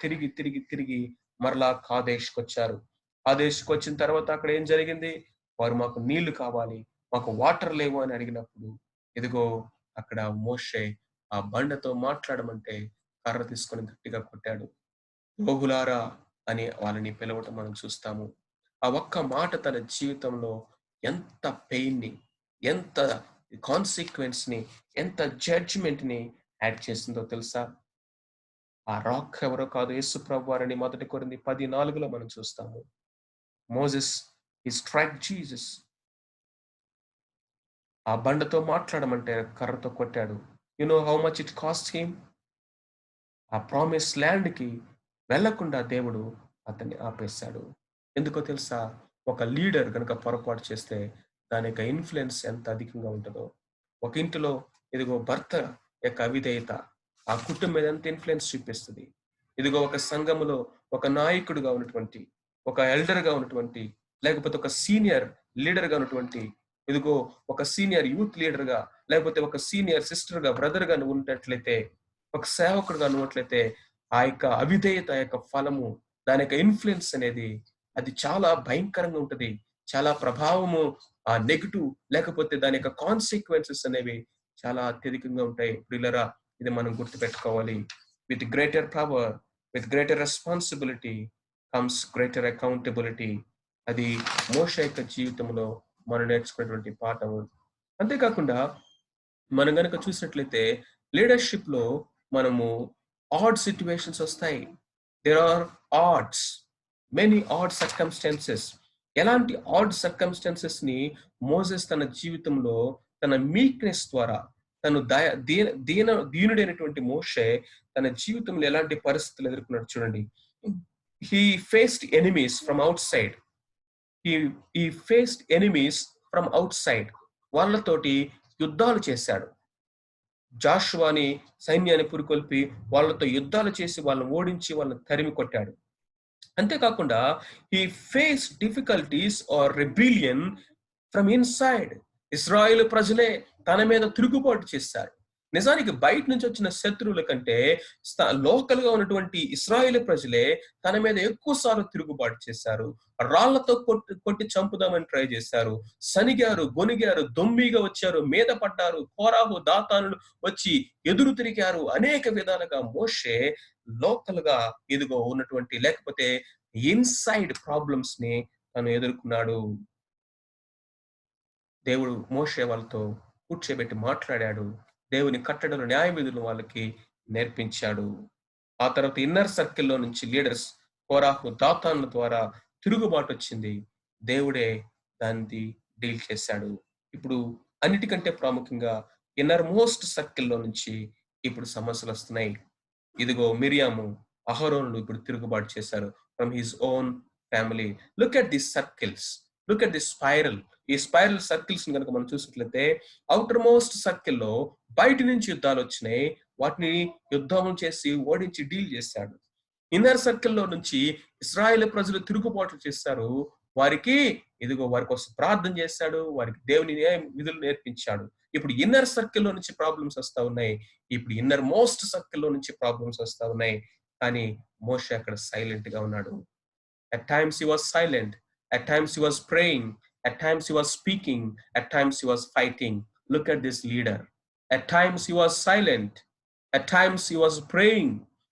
తిరిగి మరలా కాదేశ్‌కొచ్చారు. కాదేశ్‌కొచ్చిన తర్వాత అక్కడ ఏం జరిగింది? వారు మాకు నీళ్లు కావాలి, మాకు వాటర్ లేవు అని అడిగినప్పుడు ఇదిగో అక్కడ మోషే ఆ బండతో మాట్లాడమంటే కర్ర తీసుకొని గట్టిగా కొట్టాడు. "ద్రోహులారా" అని వాళ్ళని పిలవటం మనం చూస్తాము. ఆ ఒక్క మాట తన జీవితంలో ఎంత పెయిన్‌ని, ఎంత కాన్సిక్వెన్స్‌ని, ఎంత జడ్జ్‌మెంట్‌ని యాడ్ చేసిందో తెలుసా? ఆ రాక్ ఎవరో కాదు, యేసు ప్రభువారని 1 కొరింథీ 10:4లో మనం చూస్తాము. మోసెస్ హి స్ట్రైక్ జీసస్. ఆ బండతో మాట్లాడమంటే కర్రతో కొట్టాడు. You know how much it cost him? ఆ ప్రామిస్ ల్యాండ్‌కి వెళ్ళకుండా దేవుడు అతన్ని ఆపేశాడు. ఎందుకో తెలుసా? ఒక లీడర్ గనక పొరపాటు చేస్తే దాని యొక్క ఇన్‌ఫ్లూయెన్స్ ఎంత అధికంగా ఉంటదో. ఒక ఇంటిలో ఇదిగో భర్త యొక్క అవిధేయత ఆ కుటుంబం మీద ఎంత ఇన్‌ఫ్లూయెన్స్ చూపిస్తది. ఇదిగో ఒక సంఘములో ఒక నాయకుడుగా ఉన్నటువంటి, ఒక ఎల్డర్‌గా ఉన్నటువంటి, లేకపోతే ఒక సీనియర్ లీడర్‌గా ఉన్నటువంటి, ఇదిగో ఒక సీనియర్ యూత్ లీడర్‌గా, లేకపోతే ఒక సీనియర్ సిస్టర్‌గా, బ్రదర్‌గా నువ్వు ఉన్నట్లయితే, ఒక సేవకుడుగా ఉన్నట్లయితే, ఆ యొక్క అవిధేయత యొక్క ఫలము, దాని యొక్క ఇన్‌ఫ్లూయెన్స్ అనేది అది చాలా భయంకరంగా ఉంటది. చాలా ప్రభావము నెగెటివ్ లేకపోతే దాని యొక్క కాన్సిక్వెన్సెస్ అనేవి చాలా అత్యధికంగా ఉంటాయి. ప్రియులారా, ఇది మనం గుర్తుపెట్టుకోవాలి. With greater power, with greater responsibility comes greater accountability. అది మోషే యొక్క జీవితంలో మనం నేర్చుకున్నటువంటి పాఠము. అంతేకాకుండా మనం గనక చూసినట్లయితే లీడర్‌షిప్‌లో మనము ఆడ్ సిట్యుయేషన్స్ వస్తాయి. There are odds. Many odd circumstances. ఎలాంటి ఆడ్ సర్కమ్‌స్టాన్సెస్‌ని మోసెస్ తన జీవితంలో తన మీక్‌నెస్ ద్వారా తను దయ దీన దీన దీనుడైనటువంటి మోషే తన జీవితంలో ఎలాంటి పరిస్థితులు ఎదుర్కొన్నాడో చూడండి. He faced enemies from outside. He he faced enemies from outside. వాళ్ళతోటి యుద్ధాలు చేశాడు. జాషువాని సైన్యాన్ని పురికొల్పి వాళ్ళతో యుద్ధాలు చేసి వాళ్ళని ఓడించి వాళ్ళని తరిమి కొట్టాడు. అంతేకాకుండా he face difficulties or rebellion from inside. ఇశ్రాయేలు ప్రజలే తన మీద తిరుగుబాటు చేశారు. నిజానికి బయట నుంచి వచ్చిన శత్రువుల కంటే లోకల్ గా ఉన్నటువంటి ఇశ్రాయేలు ప్రజలే తన మీద ఎక్కువ సార్లు తిరుగుబాటు చేశారు. రాళ్లతో కొట్టి చంపుదామని ట్రై చేశారు. సనిగారు, గొనిగారు, దొమ్మిగా వచ్చారు, మీద పడ్డారు. కోరాహు, దాతానులు వచ్చి ఎదురు తిరిగారు. అనేక విధాలుగా మోషే లోకల్ గా ఇదిగో ఉన్నటువంటి లేకపోతే ఇన్సైడ్ ప్రాబ్లమ్స్ ని తను ఎదుర్కొన్నాడు. దేవుడు మోషే వాళ్ళతో కూర్చోబెట్టి మాట్లాడాడు. దేవుని కట్టడలు, న్యాయ విధులు వాళ్ళకి నేర్పించాడు. ఆ తర్వాత ఇన్నర్ సర్కిల్‌లో నుంచి లీడర్స్ కోరాహు, దాతాన్ల ద్వారా తిరుగుబాటు వచ్చింది. దేవుడే దాన్ని డీల్ చేశాడు. ఇప్పుడు అన్నిటికంటే ప్రాముఖ్యంగా ఇన్నర్ మోస్ట్ సర్కిల్‌లో నుంచి ఇప్పుడు సమస్యలొస్తున్నాయి. ఇదిగో మిరియాము, అహరోనులు ఇప్పుడు తిరుగుబాటు చేశారు. From his own family. Look at this circles. Look at this spiral. ఈ స్పైరల్ సర్కిల్స్ గనుక మనం చూసినట్లయితే ఔటర్ మోస్ట్ సర్కిల్‌లో బయట నుంచి యుద్ధాలు వచ్చినాయి. వాటిని యుద్ధం చేసి ఓడించి డీల్ చేశాడు. ఇన్నర్ సర్కిల్‌లో నుంచి ఇశ్రాయేలు ప్రజలు తిరుగుబాట్లు చేశారు. వారికి ఇదిగో వారి కోసం ప్రార్థన చేశాడు. వారికి దేవుని విధులు నేర్పించాడు. ఇప్పుడు ఇన్నర్ సర్కిల్‌లో నుంచి ప్రాబ్లమ్స్ వస్తా ఉన్నాయి. ఇప్పుడు ఇన్నర్ మోస్ట్ సర్కిల్‌లో నుంచి ప్రాబ్లమ్స్ వస్తా ఉన్నాయి. కానీ మోషే అక్కడ సైలెంట్‌గా ఉన్నాడు. At times he was silent. At times he was praying. At times he was speaking. At times he was fighting. Look at this leader. At times he was silent. At times he was praying.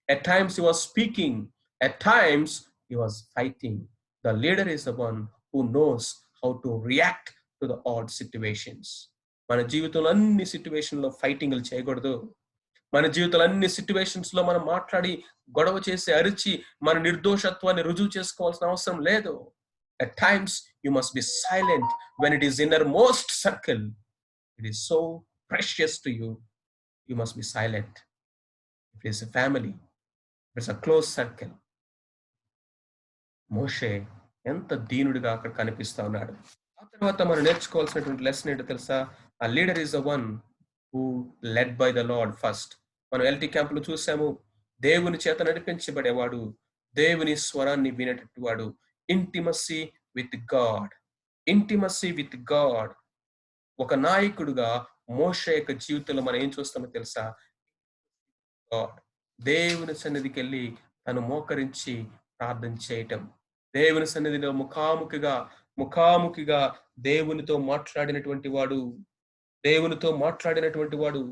At times he was speaking. At times he was fighting. The leader is the one who knows how to react to the odd situations. మన జీవితంలో అన్ని సిట్యుయేషన్‌లో ఫైటింగ్‌లు చేయకూడదు. మన జీవితంలో అన్ని situations లో మనం మాట్లాడి గొడవ చేసి అరిచి మన నిర్దోషత్వాన్ని రుజువు చేసుకోవాల్సిన అవసరం లేదు. At times you must be silent when it is innermost circle. It is so precious to you. You must be silent. If it is a family, if it's a close circle. మోషే ఎంత దీనుడిగా అక్కడ కనిపిస్తా ఉన్నాడు. ఆ తర్వాత మనం నేర్చుకోవాల్సినటువంటి lesson ఏంటో తెలుసా? ఆ leader is the one who led by the lord first. మనం ఎల్‌టి క్యాంప్‌లో చూసాము. దేవుని చేత నడిపించబడేవాడు. దేవుని స్వరాన్ని వినేటటువంటి వాడు. Intimacy with God. Intimacy with God. ఒక నాయకుడుగా మోషే యొక్క జీవితంలో మనం ఏం చూస్తామో తెలుసా? గాడ్. దేవుని సన్నిధికెళ్ళి తను మోకరించి ప్రార్థన చేయటం. దేవుని సన్నిధిలో ముఖాముఖిగా దేవునితో మాట్లాడినటువంటి వాడు. దేవునితో మాట్లాడినటువంటి వాడు.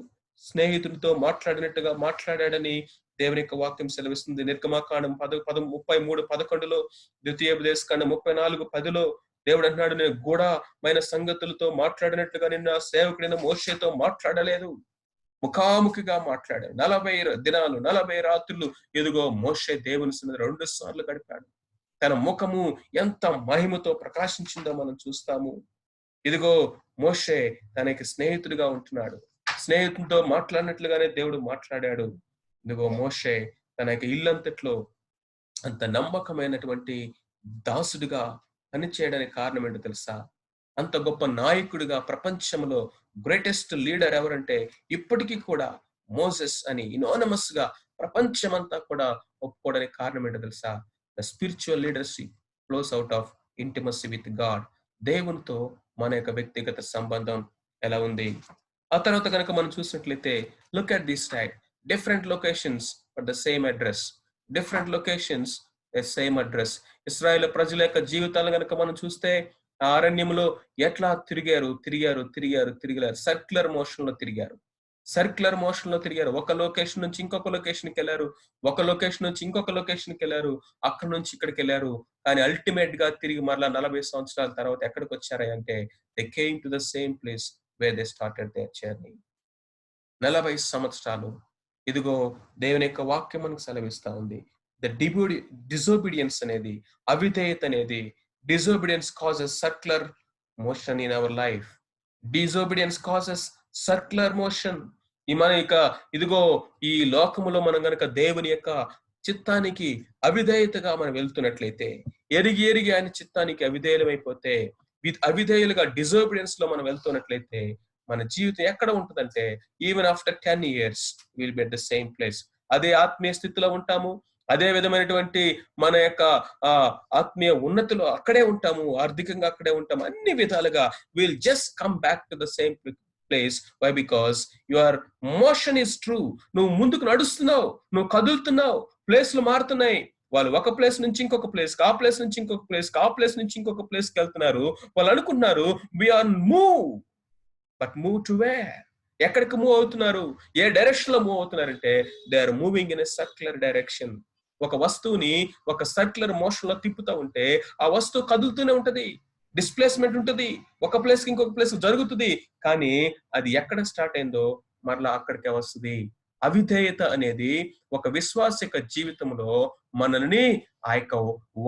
స్నేహితుడితో మాట్లాడినట్టుగా మాట్లాడాడని దేవుని యొక్క వాక్యం సెలవిస్తుంది. నిర్గమకాండం 33:11లో, ద్వితీయోపదేశకాండం 34:10లో దేవుడు అంటున్నాడు, నేను గూఢమైన సంగతులతో మాట్లాడినట్లుగా నిన్ను నా సేవకుడైన మోషేతో మాట్లాడలేదు. ముఖాముఖిగా మాట్లాడాడు. 40 దినాలు, 40 రాత్రులు ఇదిగో మోషే దేవుని సన్నిధిలో 2 సార్లు గడిపాడు. తన ముఖము ఎంత మహిమతో ప్రకాశించిందో మనం చూస్తాము. ఇదిగో మోషే తనకి స్నేహితుడిగా ఉంటున్నాడు. స్నేహితునితో మాట్లాడినట్లుగానే దేవుడు మాట్లాడాడు. ఇదిగో మోషే తన యొక్క ఇల్లంతట్లో అంత నమ్మకమైనటువంటి దాసుడిగా పనిచేయడానికి కారణం ఏంటో తెలుసా? అంత గొప్ప నాయకుడిగా ప్రపంచంలో గ్రేటెస్ట్ లీడర్ ఎవరంటే ఇప్పటికీ కూడా మోసెస్ అని ఇనానమస్ గా ప్రపంచమంతా కూడా ఒప్పుకోవడానికి కారణం ఏంటో తెలుసా? The spiritual leadership flows out of intimacy with God. దేవునితో మన యొక్క వ్యక్తిగత సంబంధం ఎలా ఉంది? ఆ తర్వాత కనుక మనం చూసినట్లయితే look at this type different locations for the same address. Different locations same address. ఇశ్రాయేలు ప్రజల యొక్క జీవితాలను కనుక మనం చూస్తే ఆ అరణ్యంలో ఎట్లా తిరిగారు. సర్క్యులర్ మోషన్ లో తిరిగారు. ఒక లొకేషన్ నుంచి ఇంకొక లొకేషన్కి వెళ్ళారు. ఒక లొకేషన్ నుంచి ఇంకొక లొకేషన్కి వెళ్ళారు. అక్కడ నుంచి ఇక్కడికి వెళ్ళారు. కానీ అల్టిమేట్ గా తిరిగి మరలా 40 సంవత్సరాల తర్వాత ఎక్కడికి వచ్చారా అంటే they came to the same place where they started their journey. 40 సంవత్సరాలు. ఇదిగో దేవుని యొక్క వాక్యం మనకు సెలవిస్తా ఉంది. ద డిజోబీడియన్స్ అనేది, అవిధేయత అనేది, disobedience causes circular motion in our life. Disobedience causes circular motion. ఈ మన ఇక ఇదిగో ఈ లోకములో మనం గనక దేవుని యొక్క చిత్తానికి అవిధేయతగా మనం వెళ్తున్నట్లయితే, ఎరిగి ఆయన చిత్తానికి అవిధేయులమైపోతే, అవిధేయులుగా డిజోబీడియన్స్ లో మనం వెళ్తున్నట్లయితే మన జీవితం ఎక్కడ ఉంటుందంటే even after 10 years will be at the same place. అదే ఆత్మీయ స్థితిలో ఉంటాము. అదే విధమైనటువంటి మన యొక్క ఆత్మీయ ఉన్నతిలో అక్కడే ఉంటాము. ఆర్థికంగా అక్కడే ఉంటాము. అన్ని విధాలుగా will just come back to the same place. Why? Because your motion is true. నువ్వు ముందుకు నడుస్తున్నావు, నువ్వు కదులుతున్నావు, ప్లేస్లు మారుతున్నాయి. వాళ్ళు ఒక ప్లేస్ నుంచి ఇంకొక ప్లేస్, ఆ ప్లేస్ నుంచి ఇంకొక ప్లేస్, ఆ ప్లేస్ నుంచి ఇంకొక ప్లేస్ కి వెళ్తున్నారు. వాళ్ళు అనుకుంటున్నారు we are move, but move to where? ఎక్కడికి మూవ్ అవుతున్నారు? ఏ డైరెక్షన్ లో మూవ్ అవుతున్నారంటే they are moving in a circular direction. ఒక వస్తువుని ఒక సర్క్యులర్ మోషన్ లో తిప్పుతూ ఉంటే ఆ వస్తువు కదులుతూనే ఉంటది. డిస్ప్లేస్మెంట్ ఉంటది. ఒక ప్లేస్ కి ఇంకొక ప్లేస్ జరుగుతుంది. కానీ అది ఎక్కడ స్టార్ట్ అయిందో మరలా అక్కడికే వస్తుంది. అవిధేయత అనేది ఒక విశ్వాస యొక్క జీవితంలో మనల్ని ఆ యొక్క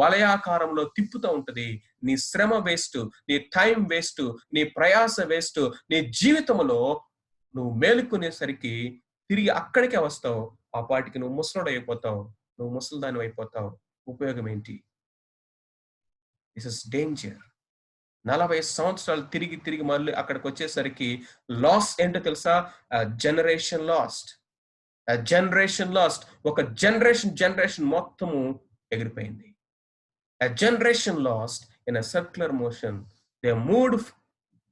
వలయాకారంలో తిప్పుతూ ఉంటది. నీ శ్రమ వేస్ట్, నీ టైం వేస్ట్, నీ ప్రయాస వేస్ట్. నీ జీవితంలో నువ్వు మేలుకునేసరికి తిరిగి అక్కడికే వస్తావు. ఆ పాటికి నువ్వు ముసలోడు అయిపోతావు. నువ్వు ముసలిదానివి అయిపోతావు. ఉపయోగం ఏంటి? This is danger. 40 సంవత్సరాలు తిరిగి మళ్ళీ అక్కడికి వచ్చేసరికి లాస్ ఏంటో తెలుసా? Generation last. Generation last. ఒక జనరేషన్ మొత్తము ఎగిరిపోయింది. A generation lost in a circular motion. They moved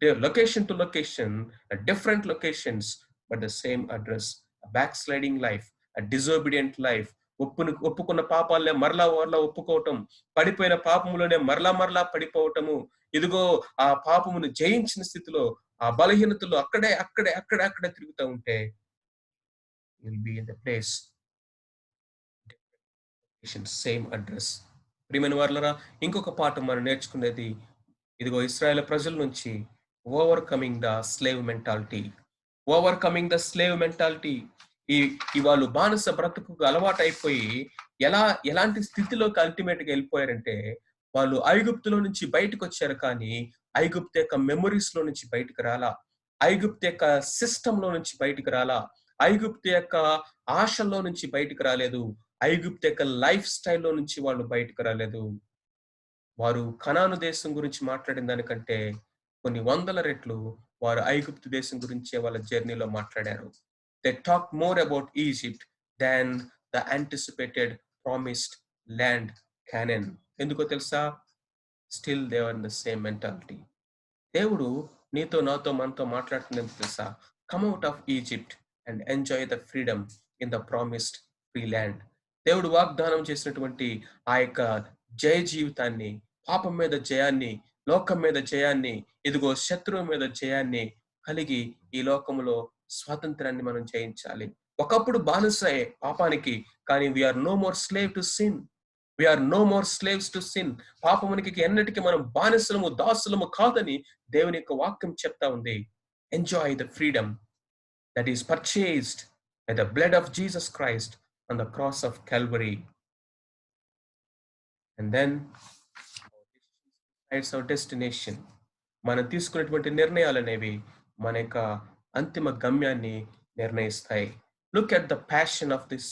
their location to location, at different locations, but the same address. A backsliding life, a disobedient life. ఒప్పుకున్న పాపాలనే మరలా ఒప్పుకోవటం, పడిపోయిన పాపములోనే మరలా పడిపోవటము. ఇదిగో ఆ పాపమును జయించిన స్థితిలో, ఆ బలహీనతలో అక్కడే తిరుగుతూ ఉంటే will be in the place same address. ప్రియమైన వారలారా, ఇంకొక పాఠం మనం నేర్చుకునేది ఇదిగో ఇశ్రాయేలు ప్రజల నుంచి overcoming the slave mentality. Overcoming the slave mentality. ఈ వాళ్ళు బానిస బ్రతుకు అలవాటు అయిపోయి ఎలాంటి స్థితిలోకి అల్టిమేట్ గా వెళ్ళిపోయారంటే వాళ్ళు ఐగుప్తులో నుంచి బయటకు వచ్చారు. కానీ ఐగుప్తు యొక్క మెమొరీస్ లో నుంచి బయటకు రాలా. ఐగుప్తు యొక్క సిస్టమ్ లో నుంచి బయటకు రాలా. ఐగుప్తు యొక్క ఆశల్లో నుంచి బయటకు రాలేదు. ఐగుప్తు యొక్క లైఫ్ స్టైల్లో నుంచి వాళ్ళు బయటకు రాలేదు. వారు కనాను దేశం గురించి మాట్లాడిన దానికంటే కొన్ని వందల రెట్లు వారు ఐగుప్తు దేశం గురించే వాళ్ళ జర్నీలో మాట్లాడారు. They talk more about Egypt than the anticipated promised land Canaan. ఎందుకో తెలుసా? Still they are in the same mentality. దేవుడు నీతో, నాతో, మనతో మాట్లాడుతుంది ఏంటో తెలుసా? Come out of Egypt and enjoy the freedom in the promised free land. దేవుడు వాగ్దానం చేసినటువంటి ఆ యొక్క జయ జీవితాన్ని, పాపం మీద జయాన్ని, లోకం మీద జయాన్ని, ఇదిగో శత్రువు మీద జయాన్ని కలిగి ఈ లోకములో స్వాతంత్రాన్ని మనం జయించాలి. ఒకప్పుడు బానిసే పాపానికి, కానీ we are no more slave to sin. We are no more slaves to sin. పాపమునికి ఎన్నటికీ మనం బానిసలము, దాసులము కాదని దేవుని యొక్క వాక్యం చెప్తా ఉంది. Enjoy the freedom that is purchased by the blood of Jesus Christ on the cross of Calvary. And then it's our destination. మనం తీసుకున్నటువంటి నిర్ణయాలు అనేవి మన యొక్క అంతిమ గమ్యాన్ని నిర్ణయిస్తాయి. Look at the passion of this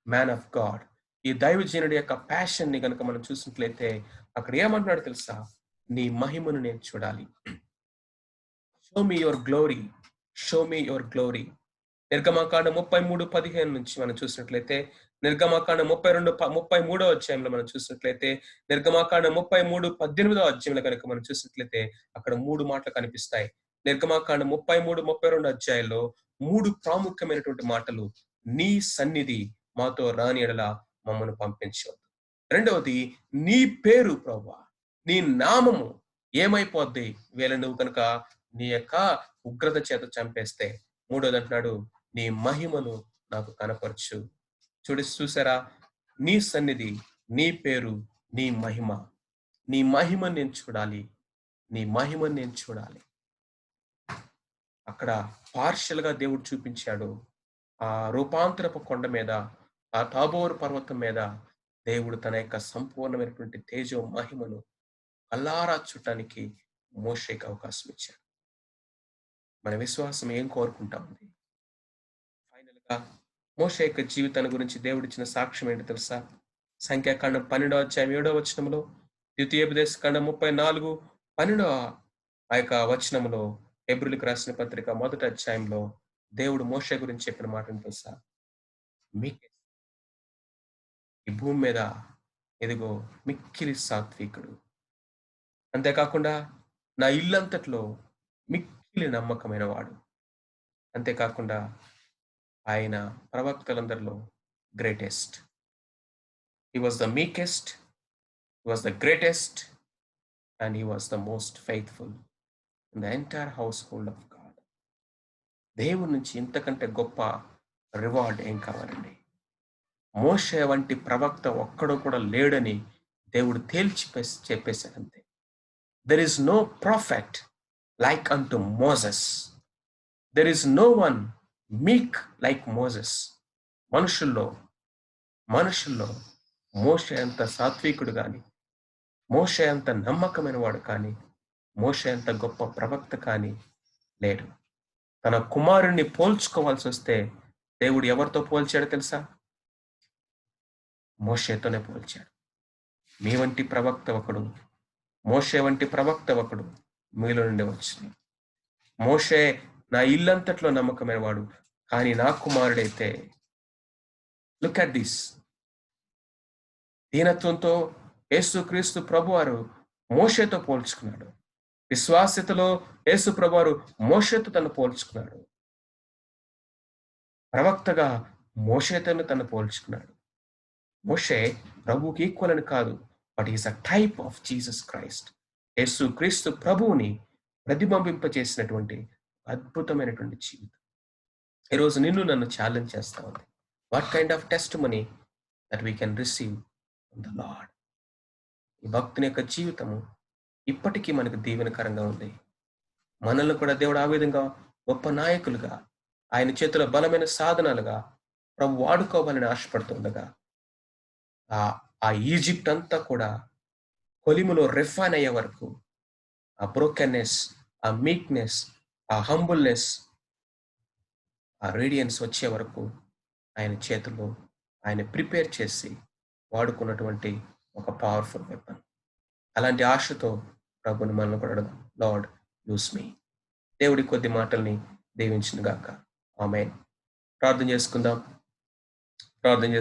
man of God. ఈ దైవజనుడి యొక్క ప్యాషన్ ని గనుక మనం చూసినట్లయితే అక్కడ ఏమంటున్నాడు తెలుసా? నీ మహిమను నేను చూడాలి. Show me your glory, show me your glory. నిర్గమకాండం 33:15 నుంచి మనం చూసినట్లయితే, నిర్గమకాండం 33వ అధ్యాయంలో మనం చూసినట్లయితే, నిర్గమకాండం 33:18వ అధ్యాయంలో కనుక మనం చూసినట్లయితే అక్కడ 3 మాటలు కనిపిస్తాయి. నిర్గమకాండం 33, 32 అధ్యాయాల్లో 3 ప్రాముఖ్యమైనటువంటి మాటలు. నీ సన్నిధి మాతో రాని ఎడల మమ్మను పంపించు. రెండవది, నీ పేరు ప్రభువా, నీ నామము ఏమైపోద్ది వీళ్ళ నువ్వు కనుక నీ యొక్క ఉగ్రత చేత చంపేస్తే. మూడోది అంటున్నాడు, నీ మహిమను నాకు కనపరచు. చూసారా? నీ సన్నిధి, నీ పేరు, నీ మహిమ. నీ మహిమను నేను చూడాలి, నీ మహిమను నేను చూడాలి. అక్కడ పార్షియల్ గా దేవుడు చూపించాడు. ఆ రూపాంతరపు కొండ మీద, ఆ తాబోరు పర్వతం మీద దేవుడు తన యొక్క సంపూర్ణమైనటువంటి తేజో మహిమను కల్లారా చూడటానికి మోషేకి అవకాశం ఇచ్చాడు. మన విశ్వాసం ఏం కోరుకుంటా ఉంది? ఫైనల్ గా మోషే యొక్క జీవితాన్ని గురించి దేవుడిచ్చిన సాక్ష్యం ఏంటి తెలుసా? సంఖ్యాకాండం 12వ అధ్యాయం 7వ వచనంలో, ద్వితీయోపదేశ కాండం 34, 12వ ఆ యొక్క వచనంలో, హెబ్రీయులకు రాసిన పత్రిక 1వ అధ్యాయంలో దేవుడు మోషే గురించి చెప్పిన మాటను తెలుసా? మీకే ఈ భూమి మీద ఎదిగో మిక్కిలి సాత్వికుడు, అంతేకాకుండా నా ఇల్లంతట్లో మిక్కిలి నమ్మకమైన వాడు, అంతేకాకుండా ఆయన ప్రవక్తలందరిలో greatest. He was the meekest, he was the greatest, and he was the most faithful in the entire household of God. దేవుడి నుంచి ఇంతకంటే గొప్ప రివార్డ్ ఏం కావాలండి? మోషే వంటి ప్రవక్త ఒక్కడు కూడా లేడని దేవుడు తేల్చి చెప్పేశాడంతే. There is no prophet like unto Moses. There is no one meek like Moses. మనుషుల్లో మోషే అంత సాత్వికుడు కానీ, మోషే అంత నమ్మకమైన వాడు కానీ, మోషే అంత గొప్ప ప్రవక్త కానీ లేడు. తన కుమారుణ్ణి పోల్చుకోవాల్సి వస్తే దేవుడు ఎవరితో పోల్చాడో తెలుసా? మోషేతోనే పోల్చాడు. మీ వంటి ప్రవక్త ఒకడు, మోషే వంటి ప్రవక్త ఒకడు మీలో నుండి వచ్చింది. మోషే నా ఇల్లంతట్లో నమ్మకమైన వాడు, కానీ నా కుమారుడైతే, లుక్ అట్ దిస్, దీనత్వంతో యేసుక్రీస్తు ప్రభువారు మోషేతో పోల్చుకున్నాడు. విశ్వాస్యతలో యేసు ప్రభువారు మోషేతో తను పోల్చుకున్నాడు. ప్రవక్తగా మోషేతోనే తను పోల్చుకున్నాడు. మోషే ప్రభువుకి ఈక్వల్ అని కాదు, but is a type of Jesus Christ. యేసు క్రీస్తు ప్రభువుని ప్రతిబింబింపచేసినటువంటి అద్భుతమైనటువంటి జీవితం. ఈరోజు నిన్ను నన్ను ఛాలెంజ్ చేస్తా ఉంది. What kind of test money that we can receive from the lord. ఈ భక్తుని యొక్క జీవితము ఇప్పటికీ మనకు దీవెనకరంగా ఉంది. మనల్ని కూడా దేవుడు ఆ విధంగా గొప్ప నాయకులుగా, ఆయన చేతిలో బలమైన సాధనాలుగా ప్రభు వాడుకోవాలని ఆశపడుతుండగా, ఆ ఈజిప్ట్ అంతా కూడా కొలిములో రిఫైన్ అయ్యే వరకు, ఆ బ్రోకెన్నెస్, ఆ మీక్నెస్, ఆ హంబుల్నెస్, ఆ రేడియన్స్ వచ్చే వరకు ఆయన చేతుల్లో ఆయన ప్రిపేర్ చేసి వాడుకున్నటువంటి ఒక పవర్ఫుల్ వెపన్. అలాంటి ఆశతో ప్రభుని మనల్ని కూడా అడదాం. లార్డ్ యూస్ మీ. దేవుడి కొద్ది మాటల్ని దీవించును గాక. ఆమేన్. ప్రార్థన చేసుకుందాం. ప్రార్థన